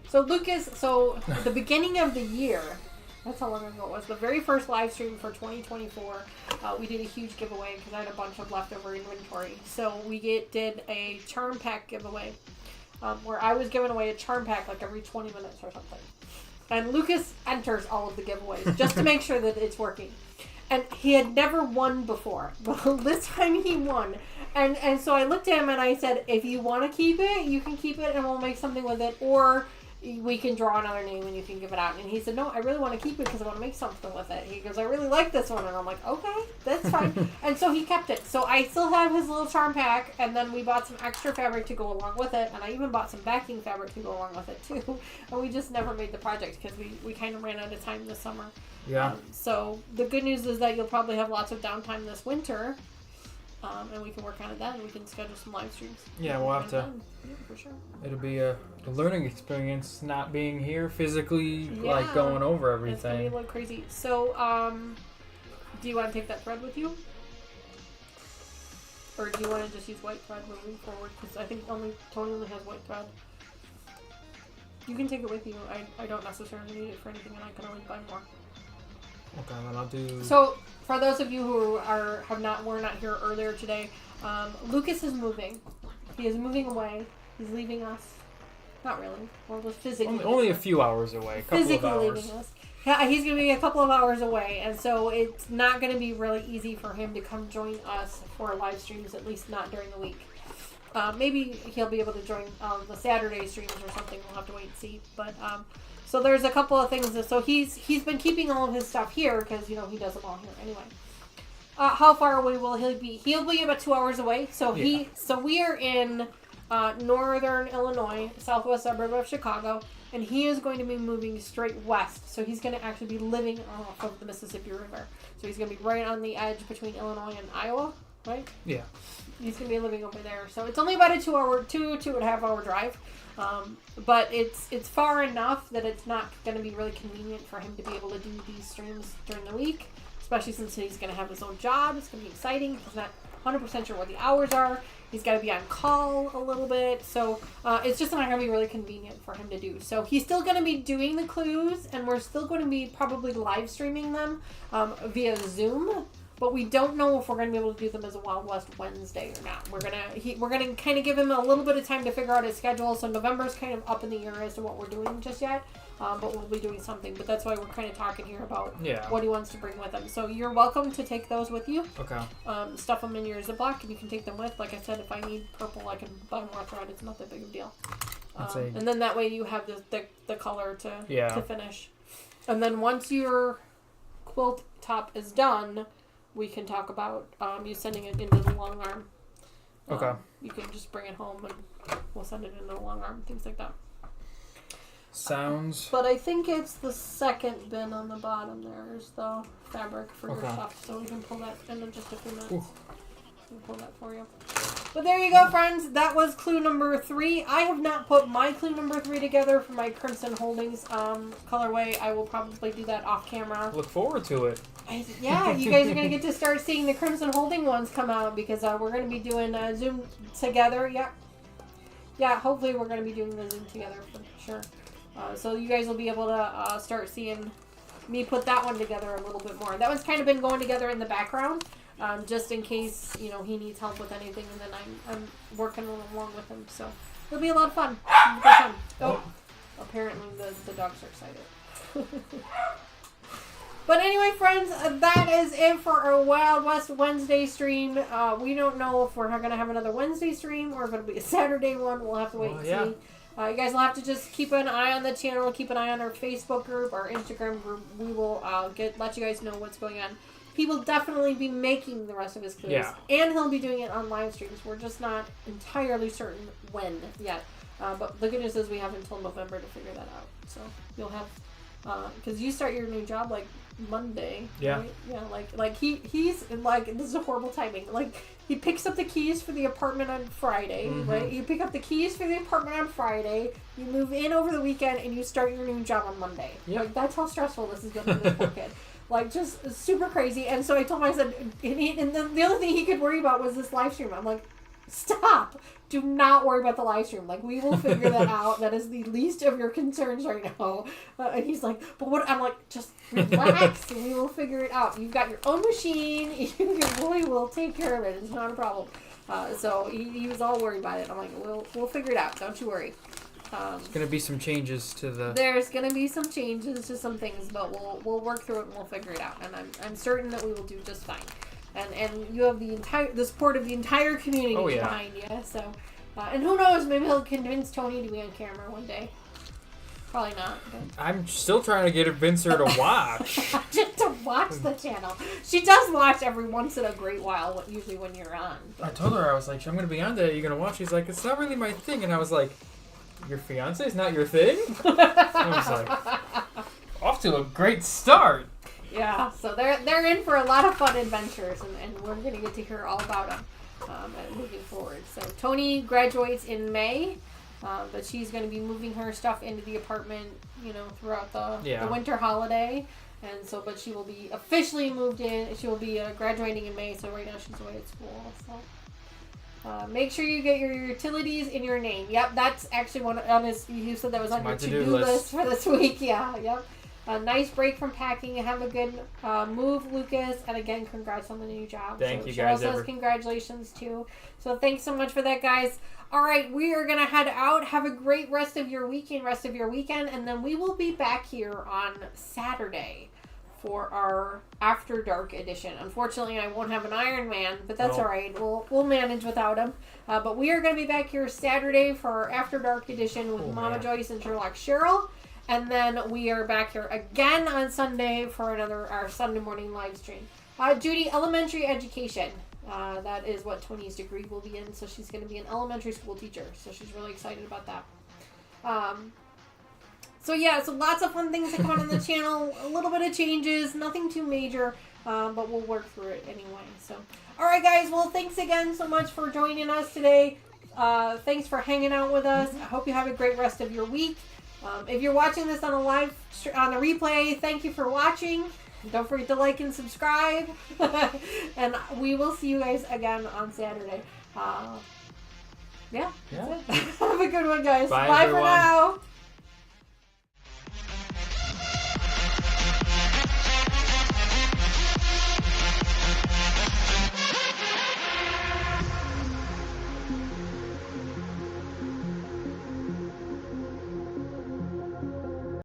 So Lucas, at the beginning of the year, that's how long ago it was, the very first live stream for 2024, we did a huge giveaway because I had a bunch of leftover inventory. So we did a charm pack giveaway where I was giving away a charm pack like every 20 minutes or something. And Lucas enters all of the giveaways just to make sure that it's working. And he had never won before. Well, this time he won. And so I looked at him and I said, if you want to keep it, you can keep it and we'll make something with it. Or we can draw another name and you can give it out. And he said, no, I really want to keep it because I want to make something with it. He goes, I really like this one. And I'm like, okay, that's fine. And so he kept it. So I still have his little charm pack. And then we bought some extra fabric to go along with it. And I even bought some backing fabric to go along with it too. And we just never made the project because we kind of ran out of time this summer. Yeah. So the good news is that you'll probably have lots of downtime this winter. And we can work on it then. We can schedule some live streams. Yeah, we'll have to. Yeah, for sure. It'll be a learning experience not being here physically, like going over everything. It's going to be a little crazy. So, do you want to take that thread with you? Or do you want to just use white thread moving forward? Because I think Tony only has white thread. You can take it with you. I don't necessarily need it for anything, and I can always buy more. Okay, then I'll do... So, for those of you who were not here earlier today, Lucas is moving. He is moving away. He's leaving us. Not really. Well, just physically. Only a few hours away. A couple physically of hours. leaving us. Yeah, he's going to be a couple of hours away, and so it's not going to be really easy for him to come join us for live streams, at least not during the week. Maybe he'll be able to join the Saturday streams or something. We'll have to wait and see. But so there's a couple of things. So he's been keeping all of his stuff here because he does it all here anyway. How far away will he be? He'll be about 2 hours away. So we are in northern Illinois, southwest suburb of Chicago, and he is going to be moving straight west. So he's going to actually be living off of the Mississippi River. So he's going to be right on the edge between Illinois and Iowa, right? Yeah. He's going to be living over there. So it's only about a 2.5 hour drive. But it's far enough that it's not going to be really convenient for him to be able to do these streams during the week, especially since he's going to have his own job. It's going to be exciting. He's not 100% sure what the hours are. He's got to be on call a little bit. So it's just not going to be really convenient for him to do. So he's still going to be doing the clues, and we're still going to be probably live streaming them via Zoom. But we don't know if we're going to be able to do them as a Wild West Wednesday or not. We're gonna kind of give him a little bit of time to figure out his schedule. So November's kind of up in the air as to what we're doing just yet. But we'll be doing something. But that's why we're kind of talking here about what he wants to bring with him. So you're welcome to take those with you. Okay. Stuff them in your Ziploc, and you can take them with. Like I said, if I need purple, I can buy more thread. It's not that big of a deal. And then that way you have the color to finish. And then once your quilt top is done, we can talk about you sending it into the long arm. Okay. You can just bring it home and we'll send it into the long arm, things like that. Sounds. But I think it's the second bin on the bottom there is the fabric for your stuff. So we can pull that in just a few minutes. We'll pull that for you. But there you go, friends. That was clue number 3. I have not put my clue number 3 together for my Crimson Holdings colorway. I will probably do that off camera. Look forward to it. Yeah, you guys are going to get to start seeing the Crimson Holding ones come out because we're going to be doing Zoom together. Yep. yeah, hopefully we're going to be doing the Zoom together for sure. So you guys will be able to start seeing me put that one together a little bit more. That one's kind of been going together in the background, just in case, you know, he needs help with anything, and then I'm working along with him. So it'll be a lot of fun. It'll be fun. Oh, apparently the dogs are excited. But anyway, friends, that is it for our Wild West Wednesday stream. We don't know if we're going to have another Wednesday stream or if it'll be a Saturday one. We'll have to wait and see. You guys will have to just keep an eye on the channel, keep an eye on our Facebook group, our Instagram group. We will let you guys know what's going on. He will definitely be making the rest of his clues, and he'll be doing it on live streams. We're just not entirely certain when yet. But the good news is we have until November to figure that out. So you'll have, because you start your new job like Monday. Yeah. Right? Yeah. Like he's like, this is a horrible timing. Like he picks up the keys for the apartment on Friday, right? You pick up the keys for the apartment on Friday. You move in over the weekend, and you start your new job on Monday. Yep. Like that's how stressful this is going to be for this poor kid. Like just super crazy. And so I told him, I said, and then the other thing he could worry about was this live stream. I'm like, stop. Do not worry about the live stream. Like, we will figure that out. That is the least of your concerns right now. And he's like, but what? I'm like, just relax and we will figure it out. You've got your own machine. Your boy will take care of it. It's not a problem. So he was all worried about it. I'm like, we'll figure it out. Don't you worry. There's going to be some changes to the... There's going to be some changes to some things, but we'll work through it and we'll figure it out. And I'm certain that we will do just fine. And you have the support of the entire community behind you. So, and who knows? Maybe he'll convince Tony to be on camera one day. Probably not. But. I'm still trying to get Vincer to watch. Just to watch the channel. She does watch every once in a great while. Usually when you're on. But. I told her, I was like, I'm going to be on today. You're going to watch? She's like, it's not really my thing. And I was like, your fiance's not your thing? I was like, off to a great start. Yeah, so they're in for a lot of fun adventures, and we're going to get to hear all about them moving forward. So Tony graduates in May, but she's going to be moving her stuff into the apartment, throughout the winter holiday. And so, but she will be officially moved in. She will be graduating in May, so right now she's away at school. So make sure you get your utilities in your name. Yep, that's actually one on his. You said that was on your to-do list for this week. Yeah, yep. A nice break from packing. Have a good move, Lucas. And again, congrats on the new job. Thank you, guys. Cheryl says congratulations, too. So thanks so much for that, guys. All right, we are going to head out. Have a great rest of your weekend, and then we will be back here on Saturday for our After Dark edition. Unfortunately, I won't have an Iron Man, but that's all right. We'll manage without him. But we are going to be back here Saturday for our After Dark edition with Mama Joyce and Sherlock Cheryl. And then we are back here again on Sunday for our Sunday morning live stream. Judy, elementary education. That is what Tony's degree will be in. So she's going to be an elementary school teacher. So she's really excited about that. So lots of fun things to come on the channel. A little bit of changes. Nothing too major. But we'll work through it anyway. So, all right, guys. Well, thanks again so much for joining us today. Thanks for hanging out with us. I hope you have a great rest of your week. If you're watching this on on a replay, thank you for watching. Don't forget to like and subscribe. And we will see you guys again on Saturday. That's it. Have a good one, guys. Bye for now.